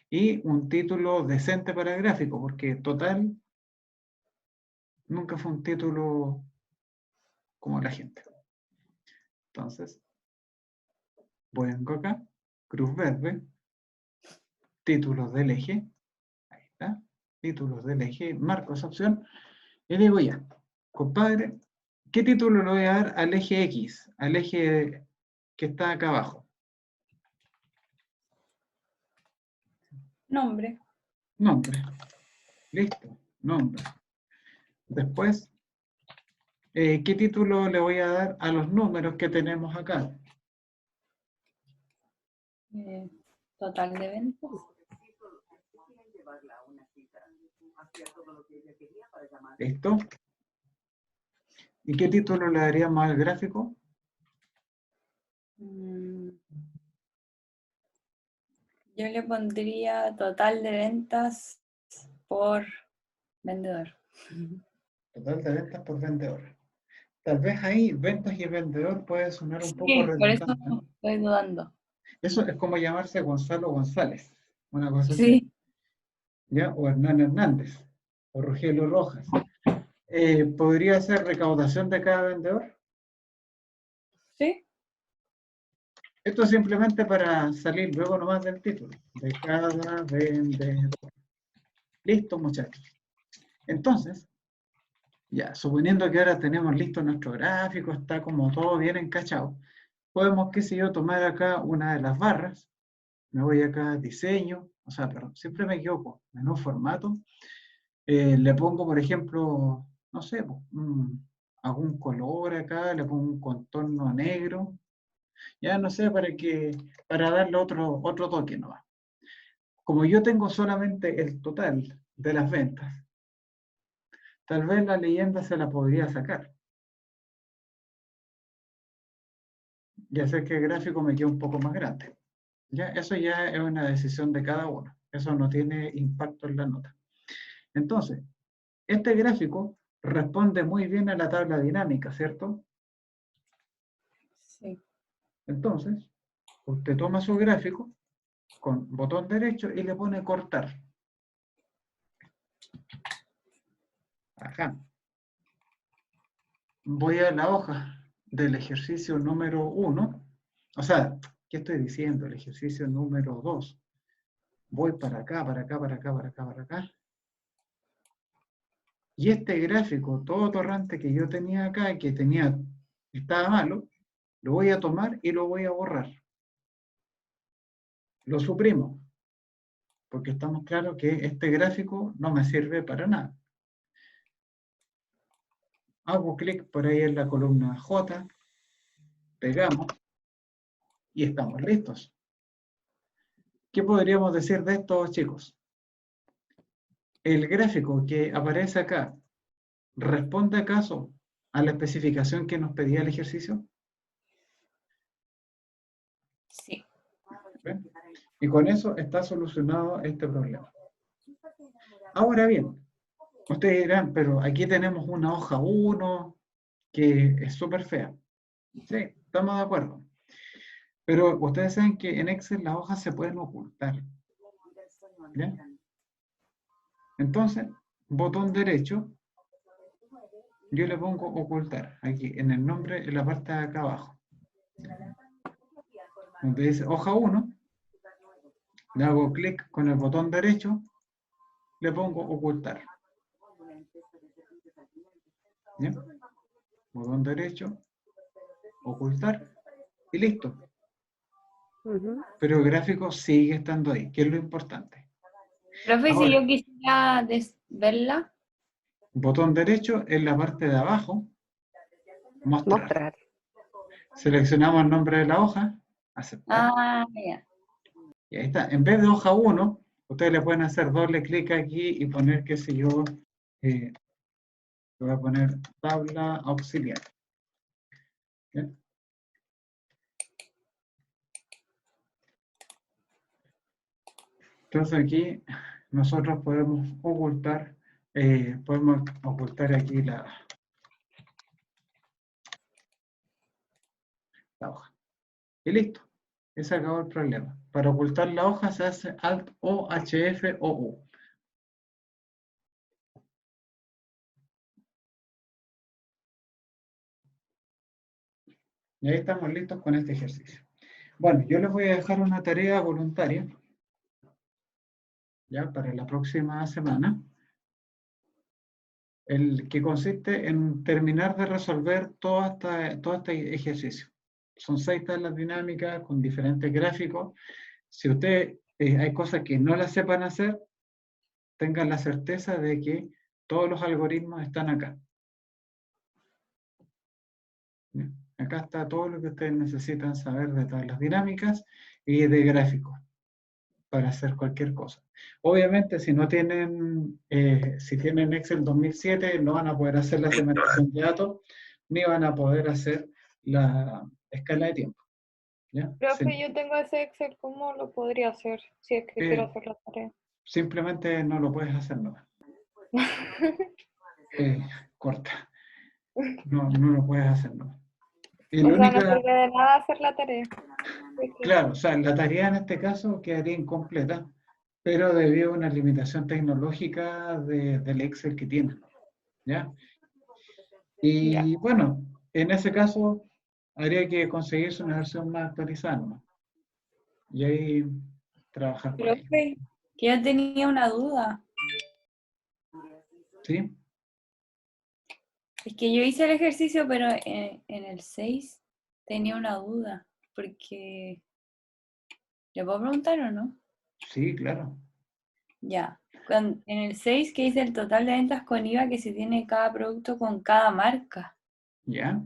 y un título decente para el gráfico, porque total nunca fue un título como la gente. Entonces, vengo acá, cruz verde, títulos del eje, ahí está, títulos del eje, marco esa opción, y digo ya, compadre, ¿qué título le voy a dar al eje X, al eje que está acá abajo? Nombre. Nombre. Listo, nombre. Después, ¿qué título le voy a dar a los números que tenemos acá? Total de ventas. ¿Listo? ¿Y qué título le daríamos al gráfico? Yo le pondría total de ventas por vendedor. Total de ventas por vendedor. Tal vez ahí ventas y vendedor puede sonar un poco Sí, por eso redundante, ¿no? estoy dudando. Eso es como llamarse Gonzalo González, una cosa así, Sí, ¿ya? O Hernán Hernández, o Rogelio Rojas. ¿Podría ser recaudación de cada vendedor? sí. Esto es simplemente para salir luego nomás del título, de cada vendedor. Listo, muchachos. Entonces, ya, suponiendo que ahora tenemos listo nuestro gráfico, está como todo bien encachado, podemos, qué sé yo, tomar acá una de las barras, me voy acá a diseño, o sea, perdón, siempre me equivoco, menú formato, le pongo, por ejemplo, no sé, pues, algún color acá, le pongo un contorno negro, ya no sé, para darle otro toque nomás. Como yo tengo solamente el total de las ventas, tal vez la leyenda se la podría sacar. Ya sé que el gráfico me queda un poco más grande. ¿Ya? Eso ya es una decisión de cada uno. Eso no tiene impacto en la nota. Entonces, este gráfico responde muy bien a la tabla dinámica, ¿cierto? Sí. Entonces, usted toma su gráfico con botón derecho y le pone cortar. Acá. Voy a la hoja del ejercicio número 1. O sea, ¿qué estoy diciendo? El ejercicio número 2. Voy para acá, para acá, para acá, para acá, para acá. Y este gráfico todo torrante que yo tenía acá, que estaba malo, lo voy a tomar y lo voy a borrar. Lo suprimo, porque estamos claros que este gráfico no me sirve para nada. Hago clic por ahí en la columna J, pegamos y estamos listos. ¿Qué podríamos decir de esto, chicos? ¿El gráfico que aparece acá responde acaso a la especificación que nos pedía el ejercicio? Sí. ¿Ven? Y con eso está solucionado este problema. Ahora bien, ustedes dirán, pero aquí tenemos una hoja 1 que es súper fea. Sí, estamos de acuerdo. Pero ustedes saben que en Excel las hojas se pueden ocultar. ¿Ya? Entonces, botón derecho, yo le pongo ocultar, aquí en el nombre, en la parte de acá abajo. Donde dice hoja 1, le hago clic con el botón derecho, le pongo ocultar. ¿Ya? Botón derecho, ocultar, y listo. Pero el gráfico sigue estando ahí, que es lo importante. Profe, si Ahora, yo quisiera verla. botón derecho en la parte de abajo, mostrar. Seleccionamos el nombre de la hoja, aceptar. Ah, ya. Y ahí está. En vez de hoja 1, ustedes le pueden hacer doble clic aquí y poner, qué sé yo, le voy a poner tabla auxiliar. ¿Bien? Entonces aquí nosotros podemos ocultar aquí la hoja. Y listo. Se acabó el problema. Para ocultar la hoja se hace Alt O, HF o U. Y ahí estamos listos con este ejercicio. Bueno, yo les voy a dejar una tarea voluntaria, ya para la próxima semana, el que consiste en terminar de resolver todo este ejercicio. Son 6 tablas dinámicas con diferentes gráficos. Si usted hay cosas que no las sepan hacer, tengan la certeza de que todos los algoritmos están acá. ¿Ya? Acá está todo lo que ustedes necesitan saber de tablas dinámicas y de gráficos, para hacer cualquier cosa. Obviamente, si no tienen, si tienen Excel 2007, no van a poder hacer la segmentación de datos, ni van a poder hacer la escala de tiempo. ¿Ya? Profe, yo tengo ese Excel, ¿cómo lo podría hacer si es que quiero hacer la tarea? Simplemente no lo puedes hacer, no. Corta. No lo puedes hacer, no. Y O la sea, no única, sirve de nada hacer la tarea. claro, o sea, la tarea en este caso quedaría incompleta, pero debido a una limitación tecnológica del Excel que tiene, ¿ya? Ya. Y bueno, en ese caso habría que conseguirse una versión más actualizada, ¿no? Y ahí trabajar por ahí. Profe, que yo tenía una duda. ¿Sí? Es que yo hice el ejercicio, pero en el 6 tenía una duda, porque... ¿Le puedo preguntar o no? Sí, claro. Ya. En el 6 que dice el total de ventas con IVA que se tiene cada producto con cada marca. ¿Ya?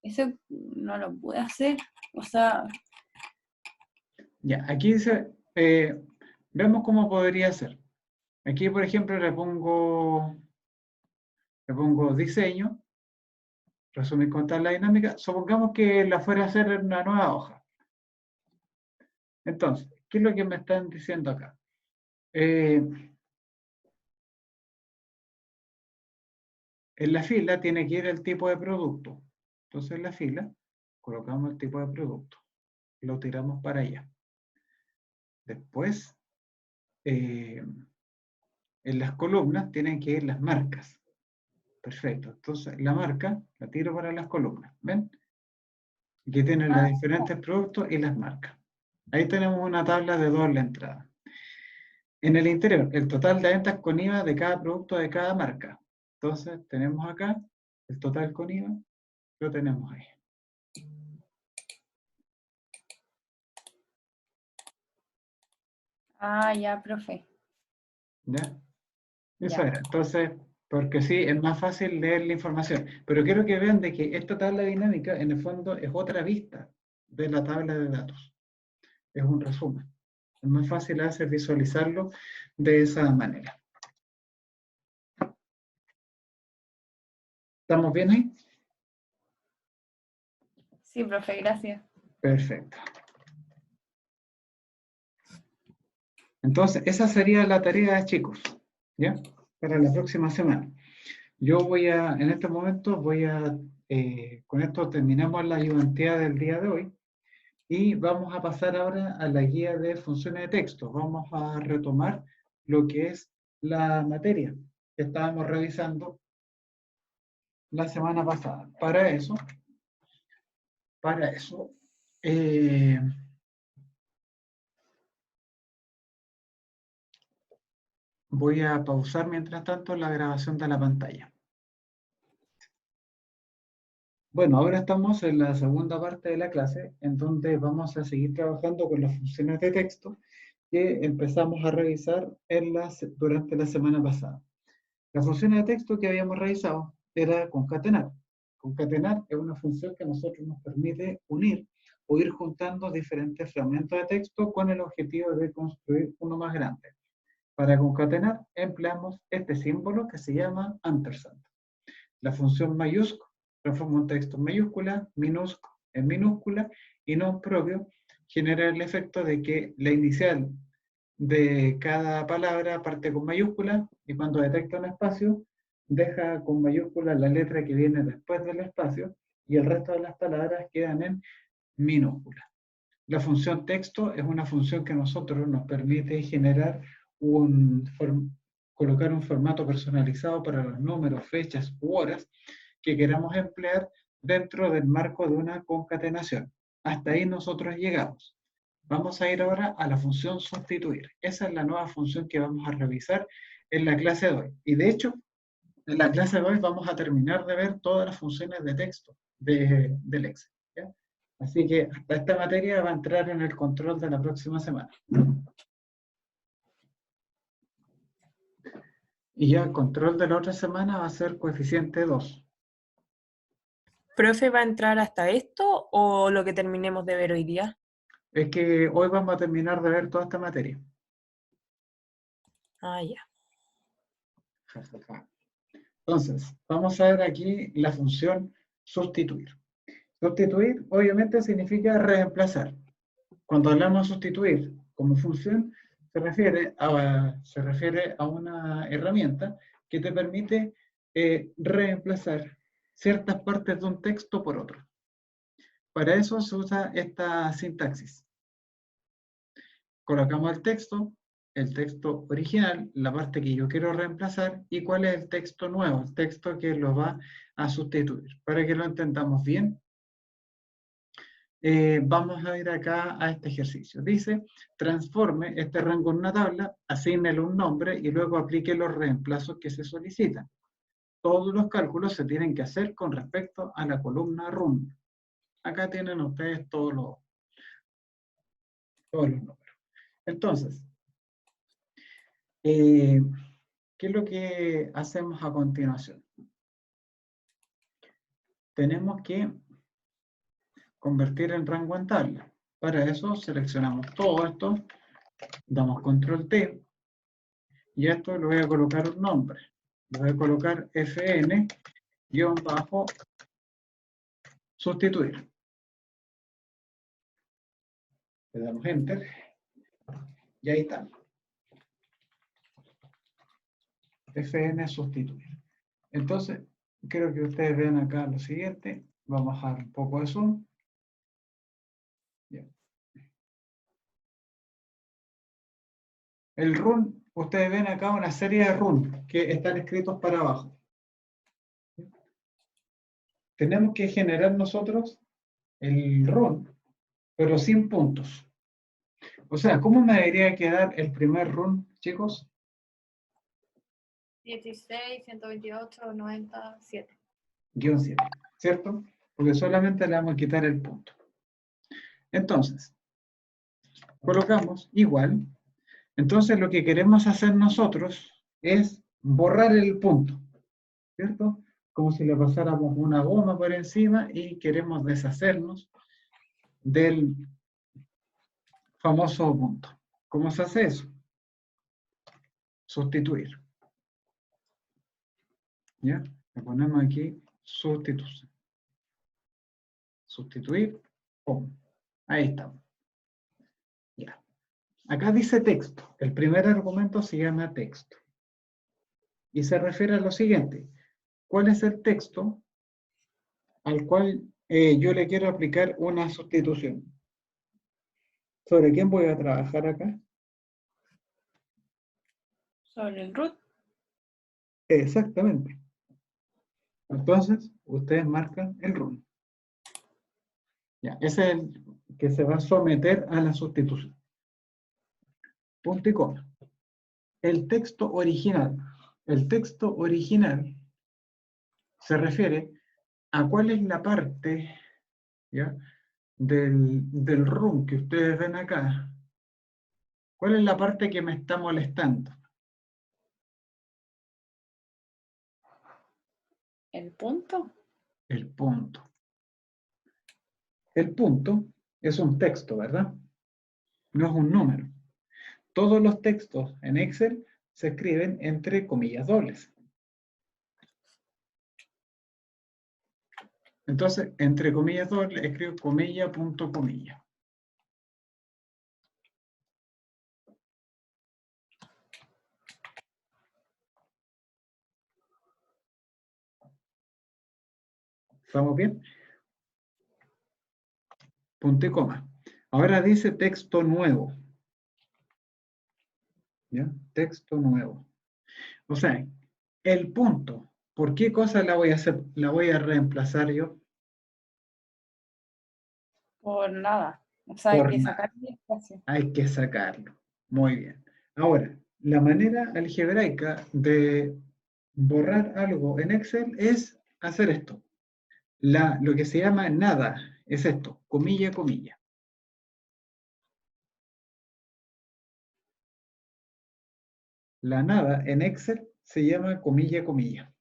Eso no lo pude hacer. O sea, Ya, aquí dice, vemos cómo podría ser. Aquí, por ejemplo, le pongo diseño, resumir contar la dinámica. Supongamos que la fuera a hacer en una nueva hoja. Entonces, ¿qué es lo que me están diciendo acá? En la fila tiene que ir el tipo de producto. Entonces, en la fila colocamos el tipo de producto. Lo tiramos para allá. Después, en las columnas tienen que ir las marcas. Perfecto. Entonces, la marca la tiro para las columnas. ¿Ven? Aquí tienen los diferentes productos y las marcas. Ahí tenemos una tabla de doble entrada. En el interior, el total de ventas con IVA de cada producto de cada marca. Entonces, tenemos acá el total con IVA, lo tenemos ahí. ya, profe. ¿Ya? Eso Ya. era. Entonces, porque sí, es más fácil leer la información. Pero quiero que vean de que esta tabla dinámica, en el fondo, es otra vista de la tabla de datos. Es un resumen. Es más fácil hacer visualizarlo de esa manera. ¿Estamos bien ahí? Sí, profe, gracias. Perfecto. Entonces, esa sería la tarea, chicos, ¿ya? Para la próxima semana. Yo en este momento con esto terminamos la ayudantía del día de hoy y vamos a pasar ahora a la guía de funciones de texto. Vamos a retomar lo que es la materia que estábamos revisando la semana pasada. Para eso, eh, voy a pausar mientras tanto la grabación de la pantalla. Bueno, ahora estamos en la segunda parte de la clase, en donde vamos a seguir trabajando con las funciones de texto que empezamos a revisar durante la semana pasada. La función de texto que habíamos revisado era concatenar. Concatenar es una función que a nosotros nos permite unir o ir juntando diferentes fragmentos de texto con el objetivo de construir uno más grande. Para concatenar empleamos este símbolo que se llama ampersand. La función mayúscula transforma un texto en mayúscula, minúscula en minúscula y non propio genera el efecto de que la inicial de cada palabra parte con mayúscula y cuando detecta un espacio deja con mayúscula la letra que viene después del espacio y el resto de las palabras quedan en minúscula. La función texto es una función que a nosotros nos permite generar colocar un formato personalizado para los números, fechas u horas que queramos emplear dentro del marco de una concatenación. Hasta ahí nosotros llegamos. Vamos a ir ahora a la función sustituir. Esa es la nueva función que vamos a revisar en la clase de hoy. Y de hecho, en la clase de hoy vamos a terminar de ver todas las funciones de texto del Excel. ¿Ya? Así que hasta esta materia va a entrar en el control de la próxima semana. Y ya el control de la otra semana va a ser coeficiente 2. ¿Profe, va a entrar hasta esto o lo que terminemos de ver hoy día? Es que hoy vamos a terminar de ver toda esta materia. Ah, ya. Ja, ja, ja. Entonces, vamos a ver aquí la función sustituir. Sustituir, obviamente, significa reemplazar. Cuando hablamos de sustituir como función, se refiere a una herramienta que te permite reemplazar ciertas partes de un texto por otro. Para eso se usa esta sintaxis. Colocamos el texto original, la parte que yo quiero reemplazar, y cuál es el texto nuevo, el texto que lo va a sustituir. Para que lo entendamos bien, vamos a ir acá a este ejercicio. Dice, transforme este rango en una tabla, asígnele un nombre y luego aplique los reemplazos que se solicitan. Todos los cálculos se tienen que hacer con respecto a la columna run. Acá tienen ustedes todos los números. Entonces, ¿qué es lo que hacemos a continuación? Tenemos que convertir el rango en tabla. Para eso seleccionamos todo esto, damos control T, y a esto le voy a colocar un nombre. Le voy a colocar fn-sustituir. Le damos enter, y ahí está. fn sustituir. Entonces, quiero que ustedes vean acá lo siguiente. Vamos a bajar un poco de zoom. Bien. El run, ustedes ven acá una serie de run que están escritos para abajo. Tenemos que generar nosotros el run, pero sin puntos. O sea, ¿cómo me debería quedar el primer run, chicos? 16, 128, 97. Guión 7, ¿cierto? Porque solamente le vamos a quitar el punto. Entonces, colocamos igual. Entonces, lo que queremos hacer nosotros es borrar el punto, ¿cierto? Como si le pasáramos una goma por encima y queremos deshacernos del famoso punto. ¿Cómo se hace eso? Sustituir. ¿Ya? Le ponemos aquí sustitución. Sustituir, pum. Ahí estamos. Ya. Acá dice texto. El primer argumento se llama texto. Y se refiere a lo siguiente. ¿Cuál es el texto al cual yo le quiero aplicar una sustitución? ¿Sobre quién voy a trabajar acá? Sobre el root. Exactamente. Entonces, ustedes marcan el run. Ya, ese es el que se va a someter a la sustitución. Punto y coma. El texto original. El texto original se refiere a cuál es la parte, ¿ya?, del run que ustedes ven acá. ¿Cuál es la parte que me está molestando? El punto. El punto. El punto es un texto, ¿verdad? No es un número. Todos los textos en Excel se escriben entre comillas dobles. Entonces, entre comillas dobles, escribo comilla, punto, comilla. ¿Estamos bien? Punto y coma. Ahora dice texto nuevo. ¿Ya? Texto nuevo. O sea, el punto, ¿por qué cosa la voy a hacer? La voy a reemplazar yo Por nada. O sea, hay por que nada. sacar el espacio. Hay que sacarlo. Muy bien. Ahora, la manera algebraica de borrar algo en Excel es hacer esto. Lo que se llama nada es esto, comilla, comilla. La nada en Excel se llama comilla, comilla.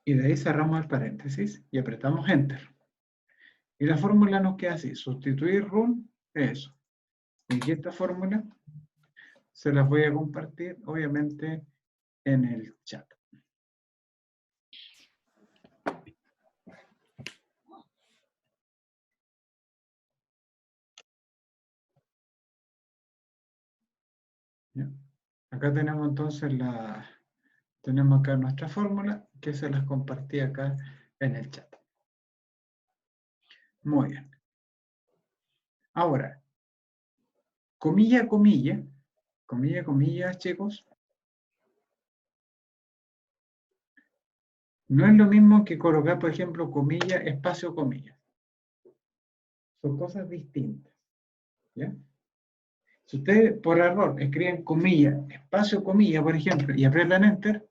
Y de ahí cerramos el paréntesis y apretamos Enter. Y la fórmula nos queda así, sustituir run, eso. Y aquí esta fórmula se las voy a compartir, obviamente, en el chat. ¿Ya? Acá tenemos entonces tenemos acá nuestra fórmula, que se las compartí acá en el chat. Muy bien. Ahora, comilla, comilla, chicos, no es lo mismo que colocar, por ejemplo, comilla, espacio, comilla. Son cosas distintas. ¿Ya? Si ustedes por error escriben comilla, espacio, comilla, por ejemplo, y aprietan Enter,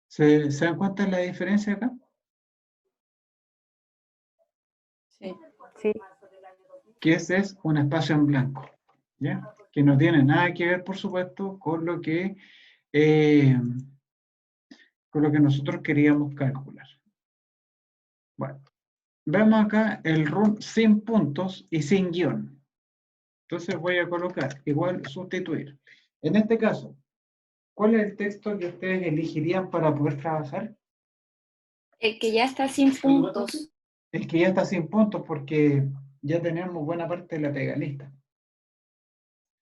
¿se dan cuenta de la diferencia acá? Sí. Sí. Que ese es un espacio en blanco, ¿ya? Que no tiene nada que ver, por supuesto, con lo que nosotros queríamos calcular. Bueno, vemos acá el run sin puntos y sin guión. Entonces voy a colocar igual sustituir. En este caso, ¿cuál es el texto que ustedes elegirían para poder trabajar? El que ya está sin puntos. El que ya está sin puntos porque ya tenemos buena parte de la pega lista.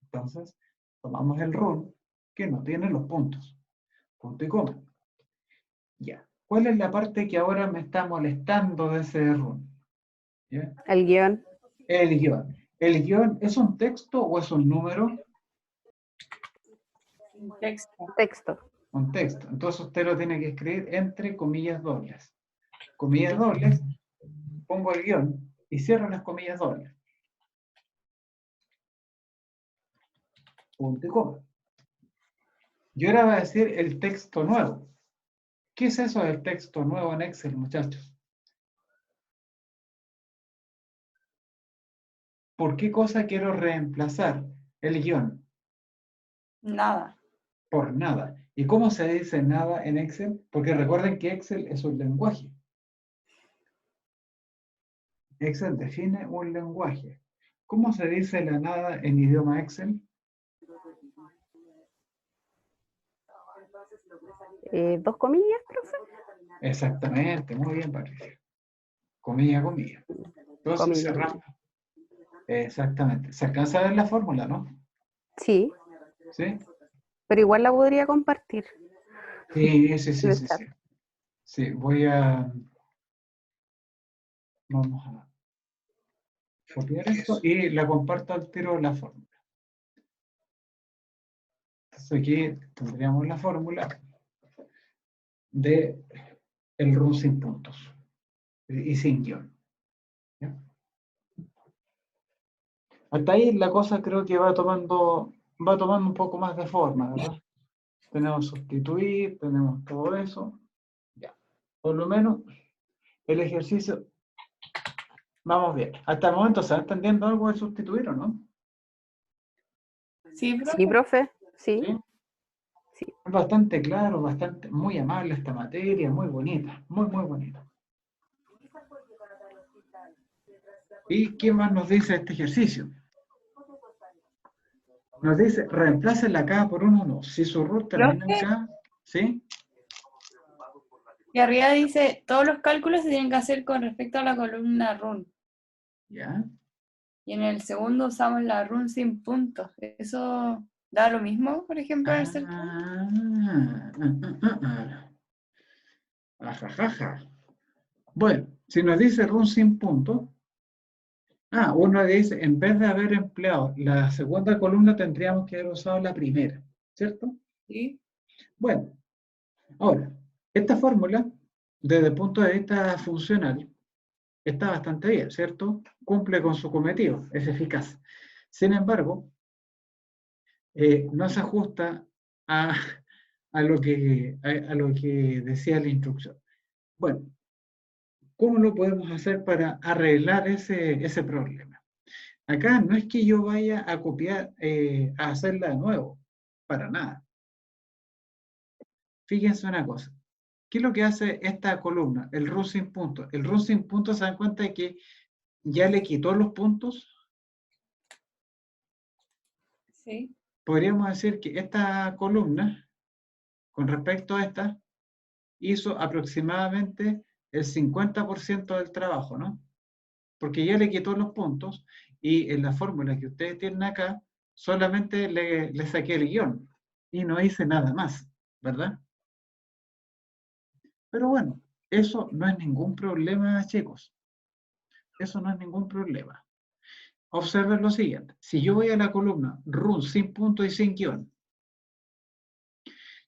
Entonces, tomamos el run que no tiene los puntos. Punto y coma. Ya. ¿Cuál es la parte que ahora me está molestando de ese run? ¿Ya? El guión. El guión. ¿El guión es un texto o es un número? Texto. Texto. Un texto. Entonces usted lo tiene que escribir entre comillas dobles. Comillas dobles, pongo el guión y cierro las comillas dobles. Punto y coma. Y ahora va a decir el texto nuevo. ¿Qué es eso del texto nuevo en Excel, muchachos? ¿Por qué cosa quiero reemplazar el guión? Nada. Por nada. ¿Y cómo se dice nada en Excel? Porque recuerden que Excel es un lenguaje. Excel define un lenguaje. ¿Cómo se dice la nada en idioma Excel? ¿Dos comillas, profe? Exactamente, muy bien, Patricia. Comilla, comilla. Entonces Comilla. cerramos. Exactamente. Se alcanza a ver la fórmula, ¿no? Sí, ¿Sí? pero igual la podría compartir. Sí, sí, sí, en el sí, chat. sí. Sí, voy a... Vamos a copiar esto y la comparto al tiro la fórmula. Entonces aquí tendríamos la fórmula de el run sin puntos y sin guión. ¿Ya? Hasta ahí la cosa creo que va tomando un poco más de forma, ¿verdad? Tenemos sustituir, tenemos todo eso. Ya. Por lo menos el ejercicio, vamos bien. Hasta el momento se va entendiendo algo de sustituir, ¿o no? Sí, profe. Sí, profe. Sí. ¿Sí? Sí. Es bastante claro, bastante, muy amable esta materia, muy bonita, muy, muy bonita. ¿Y qué más nos dice este ejercicio? Nos dice, reemplace la K por un 1. Si su root termina en Profe. K, ¿sí? Y arriba dice, todos los cálculos se tienen que hacer con respecto a la columna run. ¿Ya? Y en el segundo usamos la run sin puntos. ¿Eso da lo mismo, por ejemplo, en el Ajajaja. Bueno, si nos dice run sin punto, uno dice, en vez de haber empleado la segunda columna, tendríamos que haber usado la primera, ¿cierto? Sí. Bueno, ahora, esta fórmula, desde el punto de vista funcional, está bastante bien, ¿cierto? Cumple con su cometido, es eficaz. Sin embargo, no se ajusta a lo que decía la instrucción. Bueno, ¿cómo lo podemos hacer para arreglar ese problema? Acá no es que yo vaya a copiar, a hacerla de nuevo, para nada. Fíjense una cosa. ¿Qué es lo que hace esta columna? El run sin puntos. El run sin puntos, ¿se dan cuenta de que ya le quitó los puntos? Sí. Podríamos decir que esta columna, con respecto a esta, hizo aproximadamente el 50% del trabajo, ¿no? Porque ya le quitó los puntos y en la fórmula que ustedes tienen acá, solamente le saqué el guión y no hice nada más, ¿verdad? Pero bueno, eso no es ningún problema, chicos. Eso no es ningún problema. Observen lo siguiente. Si yo voy a la columna run sin punto y sin guión,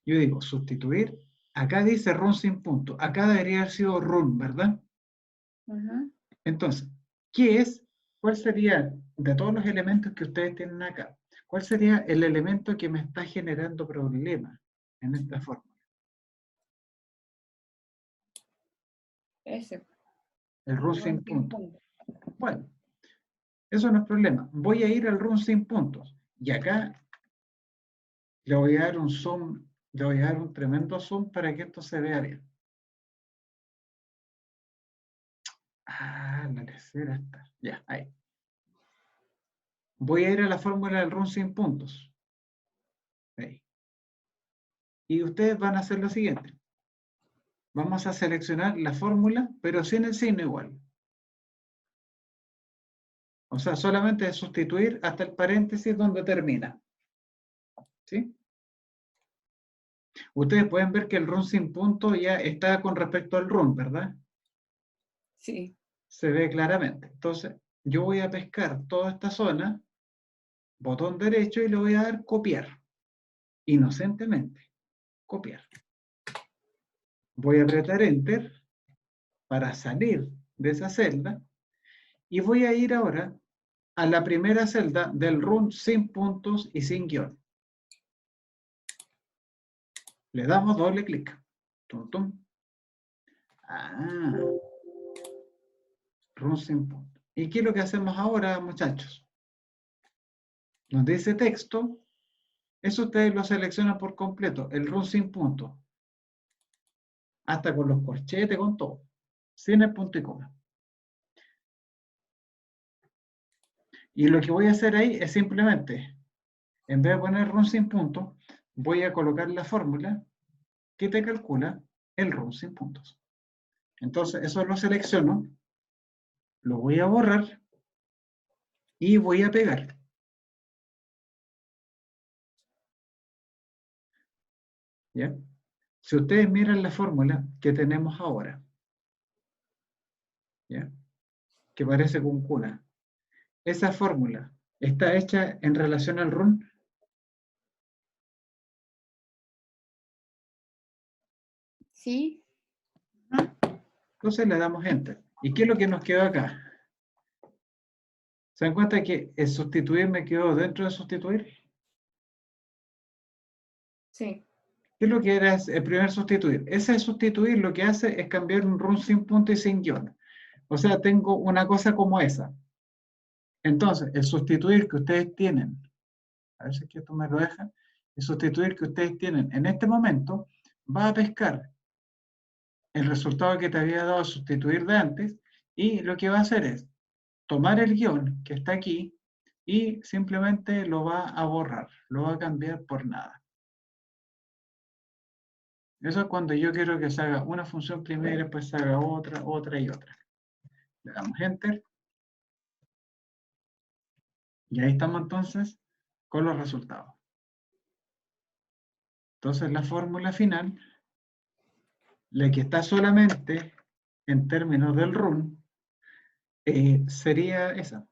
yo digo sustituir. Acá dice run sin punto. Acá debería haber sido run, ¿verdad? Ujú. Entonces, ¿cuál sería, de todos los elementos que ustedes tienen acá, cuál sería el elemento que me está generando problemas en esta fórmula? Ese. El run Run sin sin punto. punto. Bueno, eso no es problema. Voy a ir al run sin puntos. Y acá le voy a dar un zoom, le voy a dar un tremendo zoom para que esto se vea bien. Ah, la tercera está. Ya, ahí. Voy a ir a la fórmula del run sin puntos. Ahí. Y ustedes van a hacer lo siguiente. Vamos a seleccionar la fórmula, pero sin el signo igual. O sea, solamente sustituir hasta el paréntesis donde termina. ¿Sí? Ustedes pueden ver que el run sin punto ya está con respecto al run, ¿verdad? Sí. Se ve claramente. Entonces, yo voy a pescar toda esta zona, botón derecho, y le voy a dar copiar. Inocentemente. Copiar. Voy a apretar Enter para salir de esa celda y voy a ir ahora a la primera celda del run sin puntos y sin guión. Le damos doble clic. Tum, tum. Ah, run sin puntos. ¿Y qué es lo que hacemos ahora, muchachos? Nos dice texto. Eso ustedes lo seleccionan por completo. El run sin puntos. Hasta con los corchetes, con todo. Sin el punto y coma. Y lo que voy a hacer ahí es simplemente, en vez de poner run sin puntos, voy a colocar la fórmula que te calcula el run sin puntos. Entonces, eso lo selecciono, lo voy a borrar y voy a pegar. ¿Ya? Si ustedes miran la fórmula que tenemos ahora, ¿ya? Que parece con cuna, esa fórmula está hecha en relación al run. Sí. Entonces le damos Enter. ¿Y qué es lo que nos quedó acá? ¿Se dan cuenta que el sustituir me quedó dentro de sustituir? Sí. ¿Qué es lo que era el primer sustituir? Ese sustituir lo que hace es cambiar un run sin punto y sin guión. O sea, tengo una cosa como esa. Entonces, el sustituir que ustedes tienen, a ver si es que esto me lo deja, el sustituir que ustedes tienen en este momento va a pescar el resultado que te había dado sustituir de antes y lo que va a hacer es tomar el guión que está aquí y simplemente lo va a borrar, lo va a cambiar por nada. Eso es cuando yo quiero que se haga una función primero y después se haga otra, otra y otra. Le damos Enter. Y ahí estamos entonces con los resultados. Entonces la fórmula final, la que está solamente en términos del run, sería esa.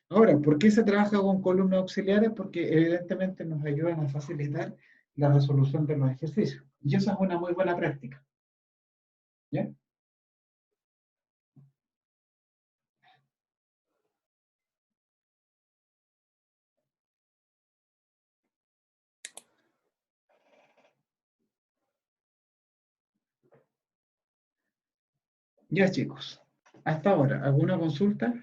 Ahora, ¿por qué se trabaja con columnas auxiliares? Porque evidentemente nos ayudan a facilitar la resolución de los ejercicios. Y esa es una muy buena práctica. ¿Ya? Ya, chicos. Hasta ahora, ¿alguna consulta?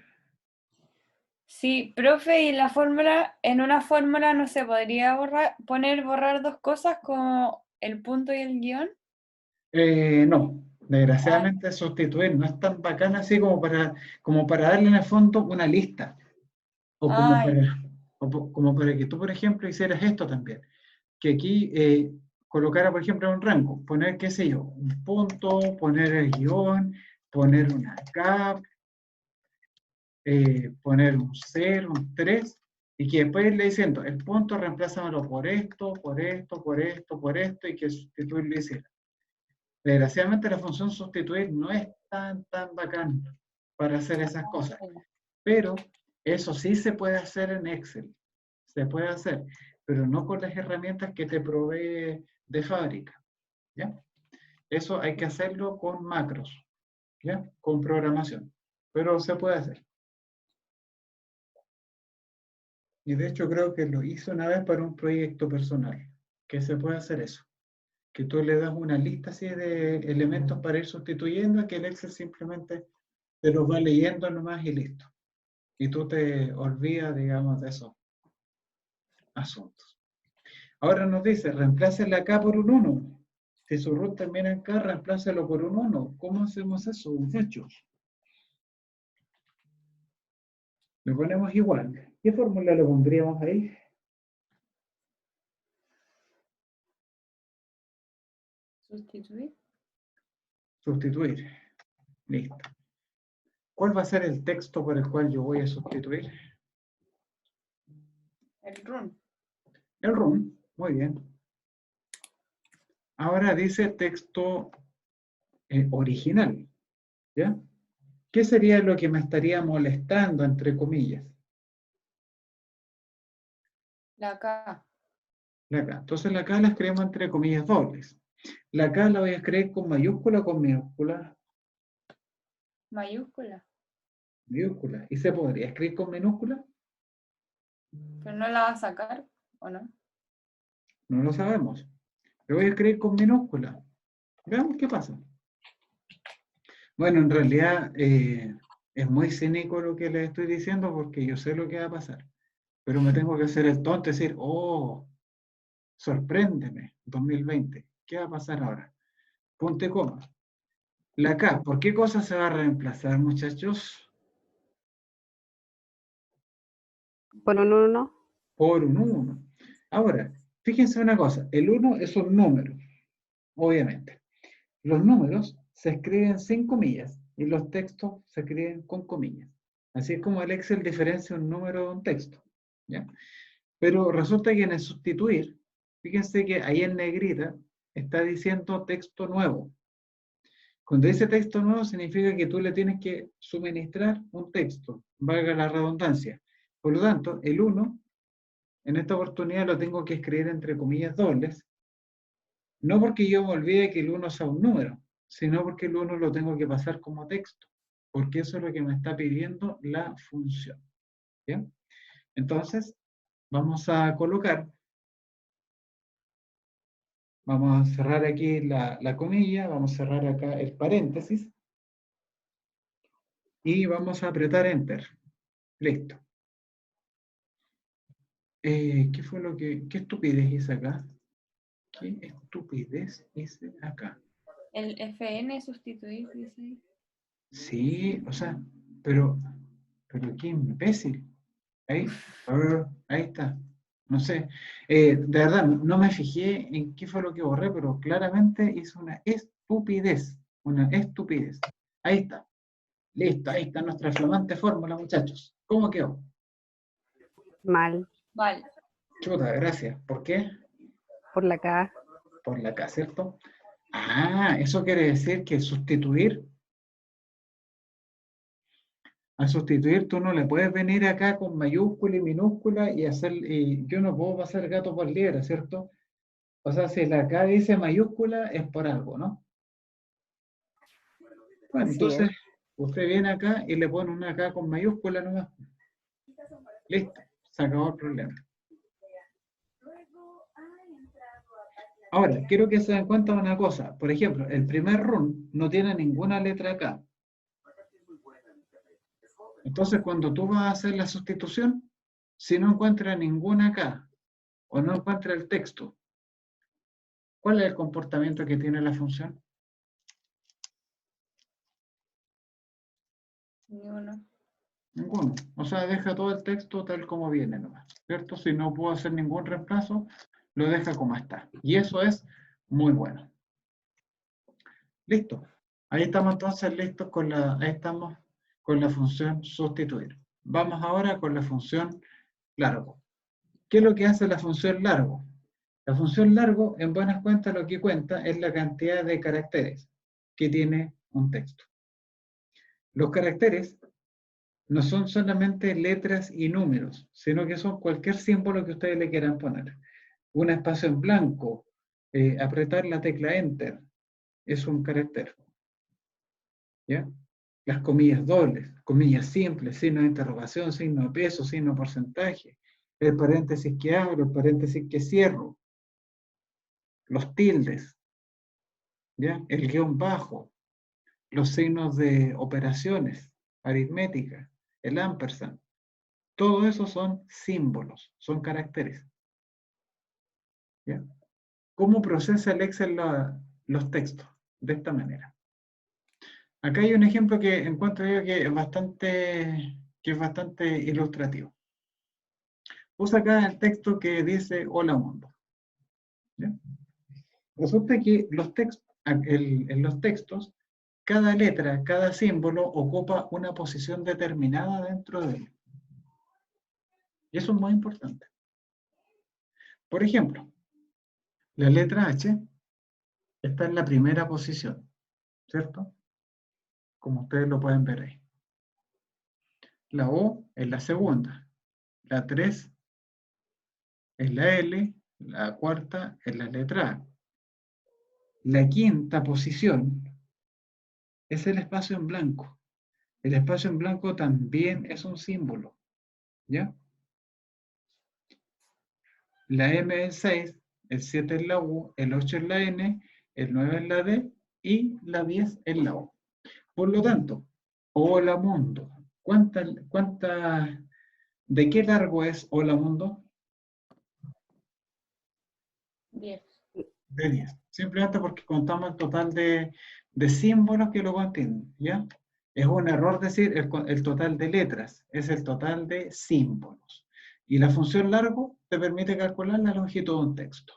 Sí, profe, y la fórmula, en una fórmula no se podría borrar dos cosas como el punto y el guión. No, desgraciadamente sustituir no es tan bacán así como para darle en el fondo una lista. O como Ay, para, como para que tú, por ejemplo, hicieras esto también. Que aquí colocara, por ejemplo, un rango, poner, qué sé yo, un punto, poner el guión, poner una cap, poner un 0, un 3, y que después irle diciendo, el punto reemplázamelo por esto, por esto, por esto, por esto, y que sustituir lo hiciera. Desgraciadamente la función sustituir no es tan bacán para hacer esas cosas, pero eso sí se puede hacer en Excel, se puede hacer, pero no con las herramientas que te provee de fábrica, ¿ya? Eso hay que hacerlo con macros, ¿ya? Con programación, pero se puede hacer. Y de hecho creo que lo hice una vez para un proyecto personal, que se puede hacer eso. Que tú le das una lista así de elementos para ir sustituyendo, que el Excel simplemente te los va leyendo nomás y listo. Y tú te olvidas, digamos, de esos asuntos. Ahora nos dice, reemplácela acá por un 1. Si su root termina acá, reemplácelo por un 1. ¿Cómo hacemos eso, muchachos? Le ponemos igual. ¿Qué fórmula le pondríamos ahí? sustituir. Sustituir. Listo. ¿Cuál va a ser el texto por el cual yo voy a sustituir? El run. El run. Muy bien. Ahora dice texto original. ¿Ya? ¿Qué sería lo que me estaría molestando, entre comillas? La K. La K. Entonces la K la escribimos entre comillas dobles. La K la voy a escribir con mayúscula o con minúscula. Mayúscula. Minúscula. ¿Y se podría escribir con minúscula? Pero no la va a sacar, ¿o no? No lo sabemos. Lo voy a escribir con minúscula. Veamos qué pasa. Bueno, en realidad es muy cínico lo que les estoy diciendo porque yo sé lo que va a pasar. Pero me tengo que hacer el tonto y decir, oh, sorpréndeme, 2020. ¿Qué va a pasar ahora? Punto y coma. La K, ¿por qué cosa se va a reemplazar, muchachos? Por un 1. Por un 1. Ahora, fíjense una cosa, el 1 es un número, obviamente. Los números se escriben sin comillas y los textos se escriben con comillas. Así es como el Excel diferencia un número de un texto, ¿ya? Pero resulta que en el sustituir, fíjense que ahí en negrita está diciendo texto nuevo. Cuando dice texto nuevo significa que tú le tienes que suministrar un texto, valga la redundancia. Por lo tanto, el 1, en esta oportunidad lo tengo que escribir entre comillas dobles, no porque yo me olvide que el 1 sea un número, sino porque el 1 lo tengo que pasar como texto, porque eso es lo que me está pidiendo la función. ¿Bien? Entonces, vamos a colocar, vamos a cerrar aquí la comilla, vamos a cerrar acá el paréntesis, y vamos a apretar Enter. Listo. ¿Qué fue lo que, qué estupidez hice acá? ¿Qué estupidez hice acá? El FN sustituir, dice ahí. Sí, o sea, pero qué imbécil. Ahí, ahí está. No sé. De verdad, no me fijé en qué fue lo que borré, pero claramente hice una estupidez. Una estupidez. Ahí está. Listo, ahí está nuestra flamante fórmula, muchachos. ¿Cómo quedó? Mal. Vale. Chuta, gracias. ¿Por qué? Por la K. Por la K, ¿cierto? Ah, eso quiere decir que sustituir, al sustituir tú no le puedes venir acá con mayúscula y minúscula y hacer, y yo no puedo pasar gato por liebre, ¿cierto? O sea, si la K dice mayúscula es por algo, ¿no? Bueno, Así entonces es. usted viene acá y le pone una K con mayúscula nomás. Listo, se acabó el problema. Ahora, quiero que se den cuenta de una cosa. Por ejemplo, el primer run no tiene ninguna letra K. Entonces, cuando tú vas a hacer la sustitución, si no encuentras ninguna K o no encuentras el texto, ¿Cuál es el comportamiento que tiene la función? Ni uno. Ninguno. O sea, deja todo el texto tal como viene nomás, ¿cierto? Si no puedo hacer ningún reemplazo, lo deja como está. Y eso es muy bueno. Listo. Ahí estamos entonces listos con ahí estamos con la función sustituir. Vamos ahora con la función largo. ¿Qué es lo que hace la función largo? La función largo, en buenas cuentas, lo que cuenta es la cantidad de caracteres que tiene un texto. Los caracteres no son solamente letras y números, sino que son cualquier símbolo que ustedes le quieran poner. Un espacio en blanco, apretar la tecla Enter, es un carácter. ¿Ya? Las comillas dobles, comillas simples, signo de interrogación, signo de peso, signo de porcentaje, el paréntesis que abro, el paréntesis que cierro, los tildes, ¿ya? El guión bajo, los signos de operaciones aritméticas, el ampersand. Todo eso son símbolos, son caracteres. ¿Ya? ¿Cómo procesa el Excel los textos? De esta manera. Acá hay un ejemplo que encuentro yo que es bastante ilustrativo. Puse acá el texto que dice hola mundo. ¿Ya? Resulta que en los textos, cada letra, cada símbolo ocupa una posición determinada dentro de él. Y eso es muy importante. Por ejemplo, la letra H está en la primera posición, ¿cierto? Como ustedes lo pueden ver ahí. La O es la segunda. La 3 es la L. La cuarta es la letra A. La quinta posición es el espacio en blanco. El espacio en blanco también es un símbolo, ¿ya? La M es el 6, el 7 es la U, el 8 es la N, el 9 es la D y la 10 es la O. Por lo tanto, hola mundo. ¿De qué largo es hola mundo? 10. De 10. Simplemente porque contamos el total de símbolos que lo contienen, ¿ya? Es un error decir el total de letras, es el total de símbolos. Y la función largo te permite calcular la longitud de un texto.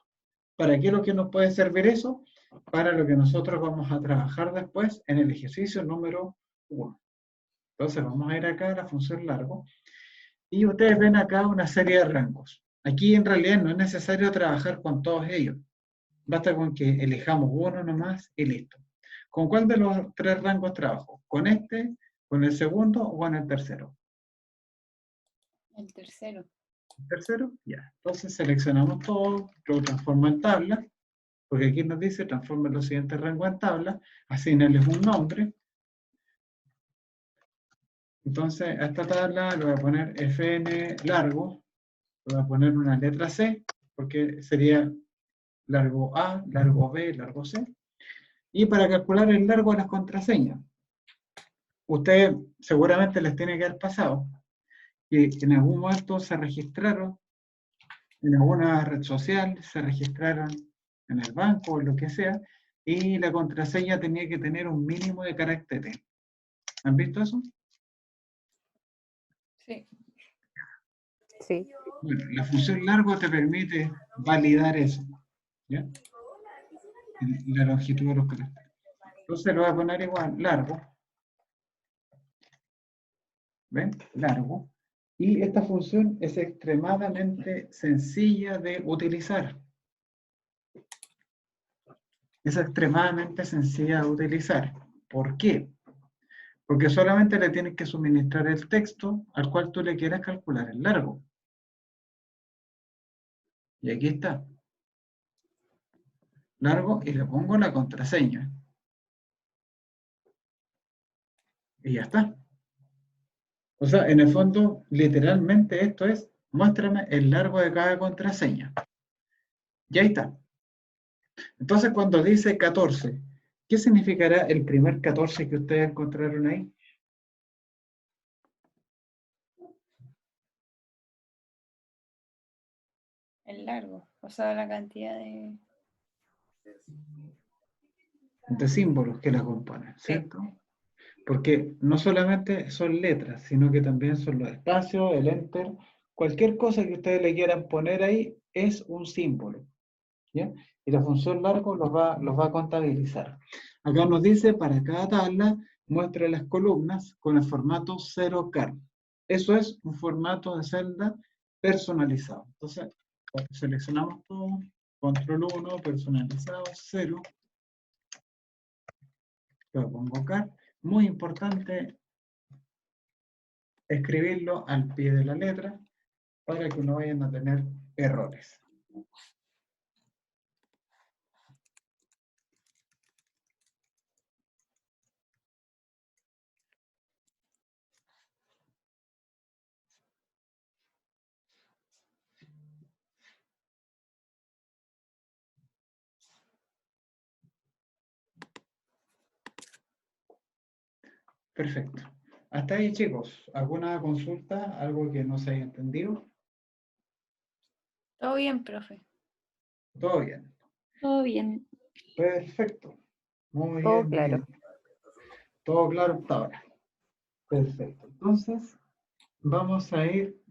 ¿Para qué es lo que nos puede servir eso? Para lo que nosotros vamos a trabajar después en el ejercicio número 1. Entonces vamos a ir acá a la función largo y ustedes ven acá una serie de rangos. Aquí en realidad no es necesario trabajar con todos ellos. Basta con que elijamos uno nomás y listo. ¿Con cuál de los tres rangos trabajo? ¿Con este, con el segundo o con el tercero? El tercero. ¿El tercero? Ya. Entonces seleccionamos todo, lo transformo en tabla, porque aquí nos dice transforma los siguientes rangos en tabla, asignarles un nombre. Entonces a esta tabla le voy a poner FN largo, le voy a poner una letra C, porque sería largo A, largo B, largo C. Y para calcular el largo de las contraseñas, ustedes seguramente les tiene que haber pasado que en algún momento se registraron en alguna red social, se registraron en el banco o lo que sea, y la contraseña tenía que tener un mínimo de caracteres. ¿Han visto eso? Sí. Sí. Bueno, la función largo te permite validar eso, ¿ya? La longitud de los caracteres. Entonces lo voy a poner igual, largo. ¿Ven? Largo. Y esta función es extremadamente sencilla de utilizar. Es extremadamente sencilla de utilizar. ¿Por qué? Porque solamente le tienes que suministrar el texto al cual tú le quieras calcular el largo. Y aquí está. Largo y le pongo la contraseña. Y ya está. O sea, en el fondo, literalmente esto es, muéstrame el largo de cada contraseña. Y ahí está. Entonces, cuando dice 14, ¿qué significará el primer 14 que ustedes encontraron ahí? El largo. O sea, la cantidad de... de símbolos que la componen, ¿cierto? Porque no solamente son letras, sino que también son los espacios, el enter, cualquier cosa que ustedes le quieran poner ahí es un símbolo, ¿ya? Y la función largo los va a contabilizar. Acá nos dice, para cada tabla, muestra las columnas con el formato 0car. Eso es un formato de celda personalizado. Entonces, seleccionamos todo, control 1, personalizado, 0, lo pongo car. Muy importante escribirlo al pie de la letra para que no vayan a tener errores. Perfecto. Hasta ahí, chicos. ¿Alguna consulta? ¿Algo que no se haya entendido? Todo bien, profe. Todo bien. Todo bien. Perfecto. Muy Todo bien, muy claro. bien. Todo claro hasta ahora. Perfecto. Entonces, vamos a ir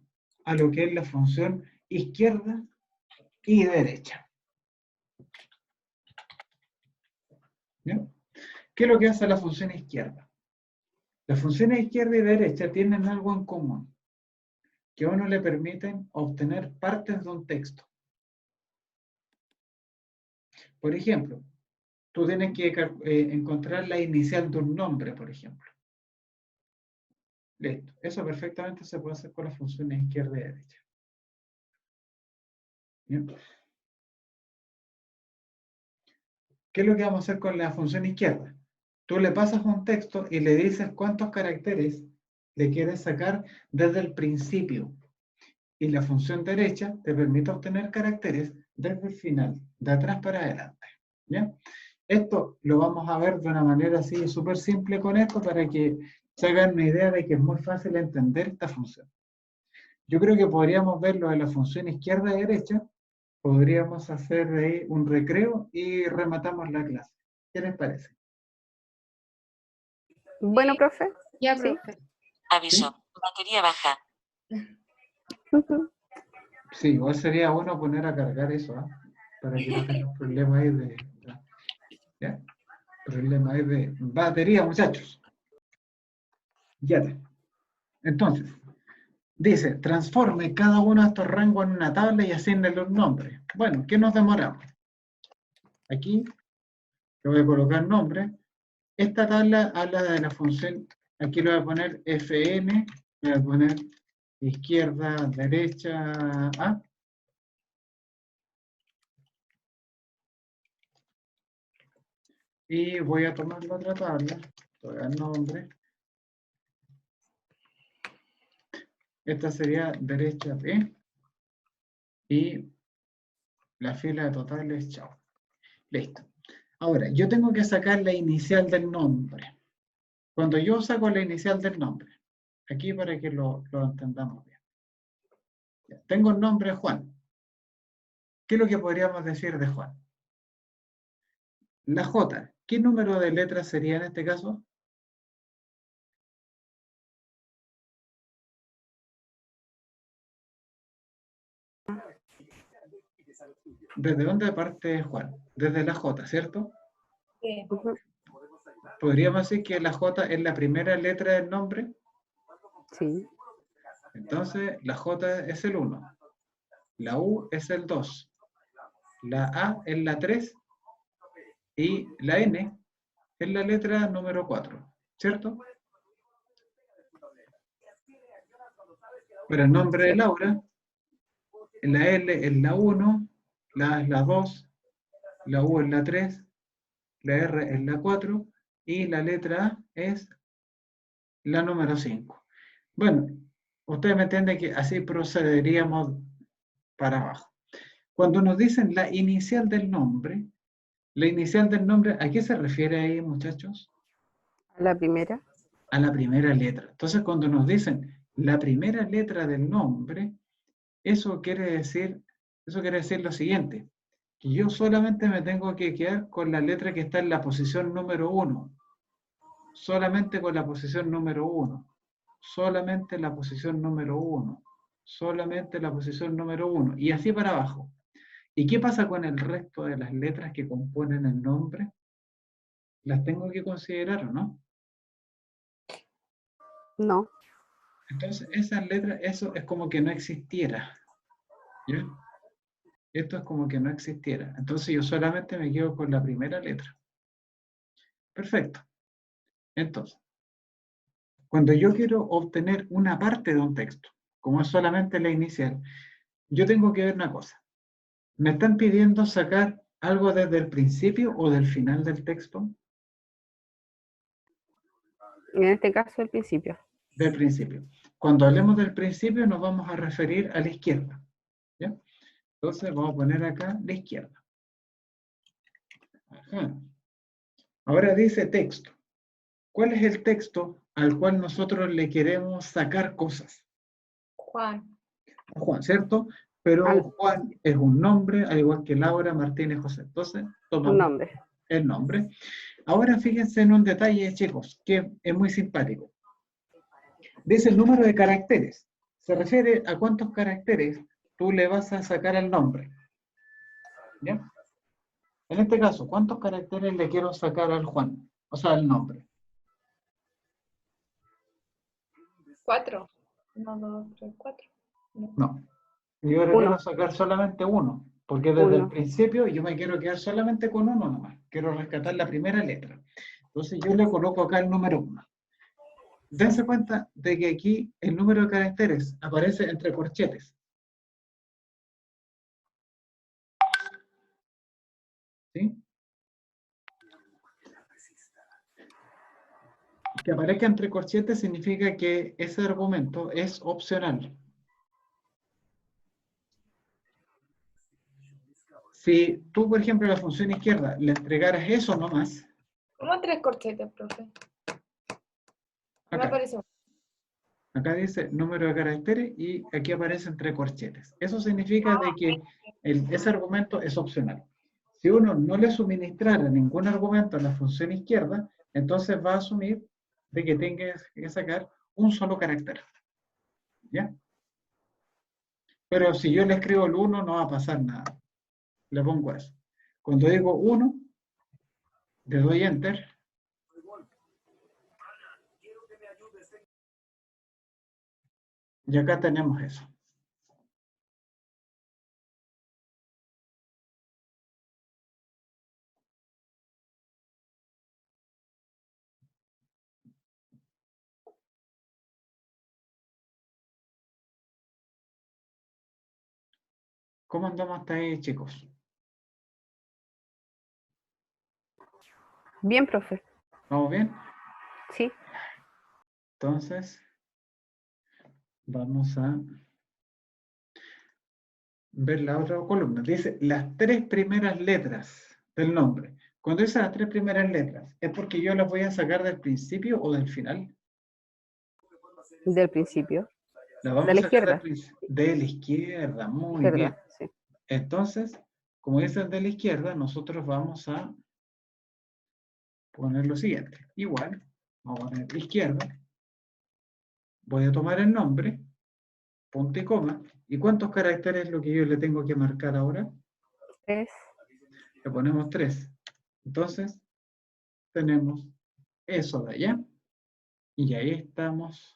a lo que es la función izquierda y derecha. ¿Ya? ¿Qué es lo que hace la función izquierda? Las funciones izquierda y derecha tienen algo en común, que a uno le permiten obtener partes de un texto. Por ejemplo, tú tienes que encontrar la inicial de un nombre, por ejemplo. Listo. Eso perfectamente se puede hacer con las funciones izquierda y derecha. ¿Bien? ¿Qué es lo que vamos a hacer con la función izquierda? Tú le pasas un texto y le dices cuántos caracteres le quieres sacar desde el principio. Y la función derecha te permite obtener caracteres desde el final, de atrás para adelante. ¿Ya? Esto lo vamos a ver de una manera así súper simple con esto para que se hagan una idea de que es muy fácil entender esta función. Yo creo que podríamos verlo de la función izquierda y derecha, podríamos hacer de ahí un recreo y rematamos la clase. ¿Qué les parece? Bueno, profe. Ya, Sí. profe. Aviso. Batería baja. Sí, igual sería bueno poner a cargar eso, ¿ah? Para que no tengan problemas ahí ¿ya? Problema ahí de batería, muchachos. Ya está. Entonces, dice, transforme cada uno de estos rangos en una tabla y asignale un nombre. Bueno, ¿qué nos demoramos? Aquí, le voy a colocar nombre. Esta tabla habla de la función, aquí le voy a poner fn, le voy a poner izquierda, derecha, A. Y voy a tomar la otra tabla, voy a dar nombre. Esta sería derecha B. Y la fila total es chao. Listo. Ahora, yo tengo que sacar la inicial del nombre. Cuando yo saco la inicial del nombre, aquí para que lo entendamos bien. Ya, tengo el nombre Juan. ¿Qué es lo que podríamos decir de Juan? La J, ¿qué número de letras sería en este caso? ¿Desde dónde parte Juan? Desde la J, ¿cierto? Sí. Ujú. ¿Podríamos decir que la J es la primera letra del nombre? Sí. Entonces, la J es el 1. La U es el 2. La A es la 3. Y la N es la letra número 4, ¿cierto? Para el nombre de Cierto. Laura, la L es la 1, la A es la 2, la U es la 3, la R es la 4 y la letra A es la número 5. Bueno, ustedes me entienden que así procederíamos para abajo. Cuando nos dicen la inicial del nombre, ¿a qué se refiere ahí, muchachos? A la primera. A la primera letra. Entonces, cuando nos dicen la primera letra del nombre, eso quiere decir lo siguiente, que yo solamente me tengo que quedar con la letra que está en la posición número 1. Solamente con la posición número 1. Solamente la posición número 1. Solamente la posición número 1. Y así para abajo. ¿Y qué pasa con el resto de las letras que componen el nombre? ¿Las tengo que considerar o no? No. Entonces, esas letras, eso es como que no existiera. ¿Ya? Esto es como que no existiera. Entonces yo solamente me quedo con la primera letra. Perfecto. Entonces, cuando yo quiero obtener una parte de un texto, como es solamente la inicial, yo tengo que ver una cosa. ¿Me están pidiendo sacar algo desde el principio o del final del texto? En este caso, el principio. Del principio. Cuando hablemos del principio nos vamos a referir a la izquierda. ¿Ya? Entonces vamos a poner acá la izquierda. Ajá. Ahora dice texto. ¿Cuál es el texto al cual nosotros le queremos sacar cosas? Juan. A Juan, ¿cierto? Pero Al- Juan es un nombre, al igual que Laura, Martínez, José. Entonces, Un tomamos nombre. el nombre. Ahora fíjense en un detalle, chicos, que es muy simpático. Dice el número de caracteres. Se refiere a cuántos caracteres tú le vas a sacar al nombre. ¿Ya? En este caso, ¿cuántos caracteres le quiero sacar al Juan? O sea, al nombre. 4. 1, 2, 3, 4. No. Yo le quiero Uno. sacar solamente uno, porque desde el Uno. principio yo me quiero quedar solamente con uno nomás. Quiero rescatar la primera letra. Entonces yo le coloco acá el número 1. Dense cuenta de que aquí el número de caracteres aparece entre corchetes. ¿Sí? Que aparezca entre corchetes significa que ese argumento es opcional. Si tú, por ejemplo, a la función izquierda le entregaras eso nomás, ¿Cómo 3 corchetes, profe? Me acá, aparece uno. acá dice número de caracteres y aquí aparece entre corchetes. Eso significa de que ese argumento es opcional. Si uno no le suministrara ningún argumento a la función izquierda, entonces va a asumir de que tenga que sacar un solo carácter. ¿Ya? Pero si yo le escribo el 1, no va a pasar nada. Le pongo eso. Cuando digo 1, le doy Enter. Y acá tenemos eso. ¿Cómo andamos hasta ahí, chicos? Bien, profe. ¿Vamos bien? Sí. Entonces, vamos a ver la otra columna. Dice las 3 primeras letras del nombre. Cuando dice las 3 primeras letras, ¿es porque yo las voy a sacar del principio o del final? Del principio. Las De vamos la a sacar izquierda. de la izquierda. Muy bien. Izquierda, sí. Entonces, como dice de la izquierda, nosotros vamos a poner lo siguiente. Igual, vamos a poner izquierda. Voy a tomar el nombre, punto y coma. ¿Y cuántos caracteres es lo que yo le tengo que marcar ahora? 3. Le ponemos 3. Entonces, tenemos eso de allá. Y ahí estamos.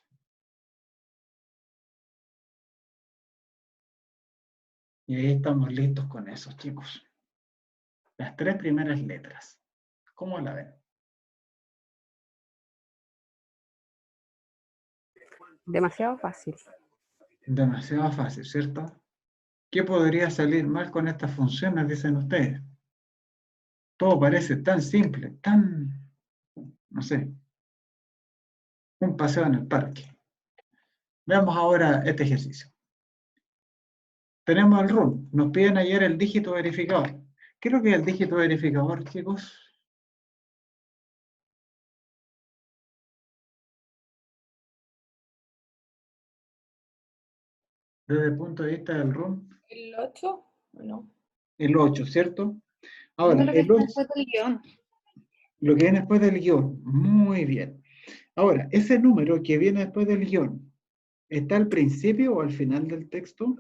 Y ahí estamos listos con esos, chicos. Las 3 primeras letras. ¿Cómo la ven? Demasiado fácil. Demasiado fácil, ¿cierto? ¿Qué podría salir mal con estas funciones, dicen ustedes? Todo parece tan simple, tan, no sé, un paseo en el parque. Veamos ahora este ejercicio. Tenemos el RUN. Nos piden ayer el dígito verificador. ¿Qué es lo que es el dígito verificador, chicos? Desde el punto de vista del RUN. ¿El 8? No. El 8, ¿cierto? No Ahora, lo que el está 8, después del guión. lo que viene después del guión. Muy bien. Ahora, ese número que viene después del guión, ¿está al principio o al final del texto?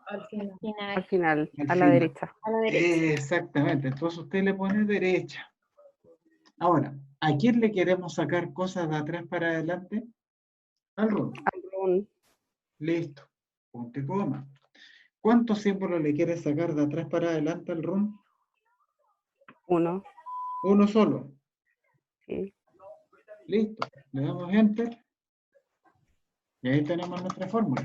Al final. Al final, Al a la final. derecha. A la derecha. Exactamente. Entonces usted le pone derecha. Ahora, ¿a quién le queremos sacar cosas de atrás para adelante? Al run. Al run, Listo. Punto y coma. ¿Cuántos símbolos le quiere sacar de atrás para adelante al run? 1. Uno solo. Sí. Listo. Le damos enter. Y ahí tenemos nuestra fórmula.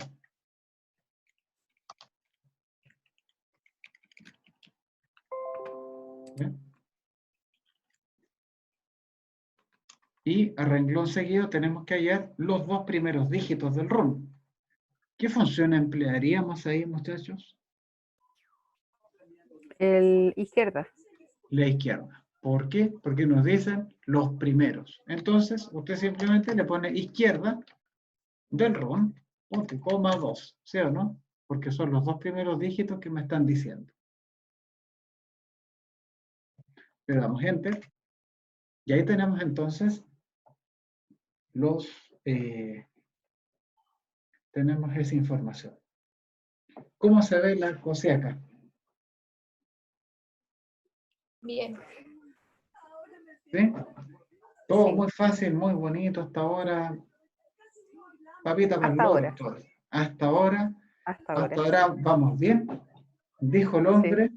¿Bien? Y a renglón seguido tenemos que hallar los dos primeros dígitos del run. ¿Qué función emplearíamos ahí, muchachos? El izquierda. La izquierda. ¿Por qué? Porque nos dicen los primeros. Entonces, usted simplemente le pone izquierda del run, punto y coma 2, ¿sí o no? Porque son los dos primeros dígitos que me están diciendo. Le damos enter. Y ahí tenemos entonces tenemos esa información. ¿Cómo se ve la cosa acá? Bien. ¿Sí? Todo Sí. muy fácil, muy bonito hasta ahora. Papita para el Hasta loro, ahora. todo. Hasta ahora. Hasta Hasta ahora. ahora vamos bien. Dijo el hombre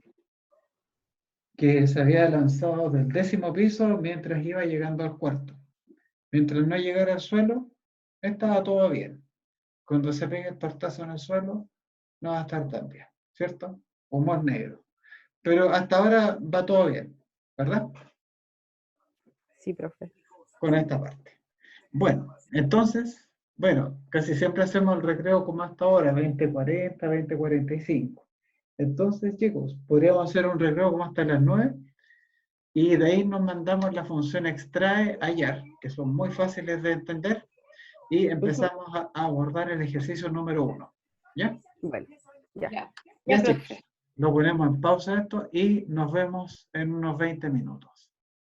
que se había lanzado del 10º piso mientras iba llegando al 4º. Mientras no llegara al suelo, estaba todo bien. Cuando se pegue el tortazo en el suelo, no va a estar tan bien, ¿cierto? Humor negro. Pero hasta ahora va todo bien, ¿verdad? Sí, profe. Con esta parte. Bueno, entonces, casi siempre hacemos el recreo como hasta ahora, 20:40, 20:45. Entonces, chicos, podríamos hacer un recreo como hasta las 9 y de ahí nos mandamos la función extrae, hallar, que son muy fáciles de entender, y empezamos a abordar el ejercicio número 1. ¿Ya? Bueno, ya. Ya. Ya, Ya, chicos. profe. Lo ponemos en pausa esto y nos vemos en unos 20 minutos.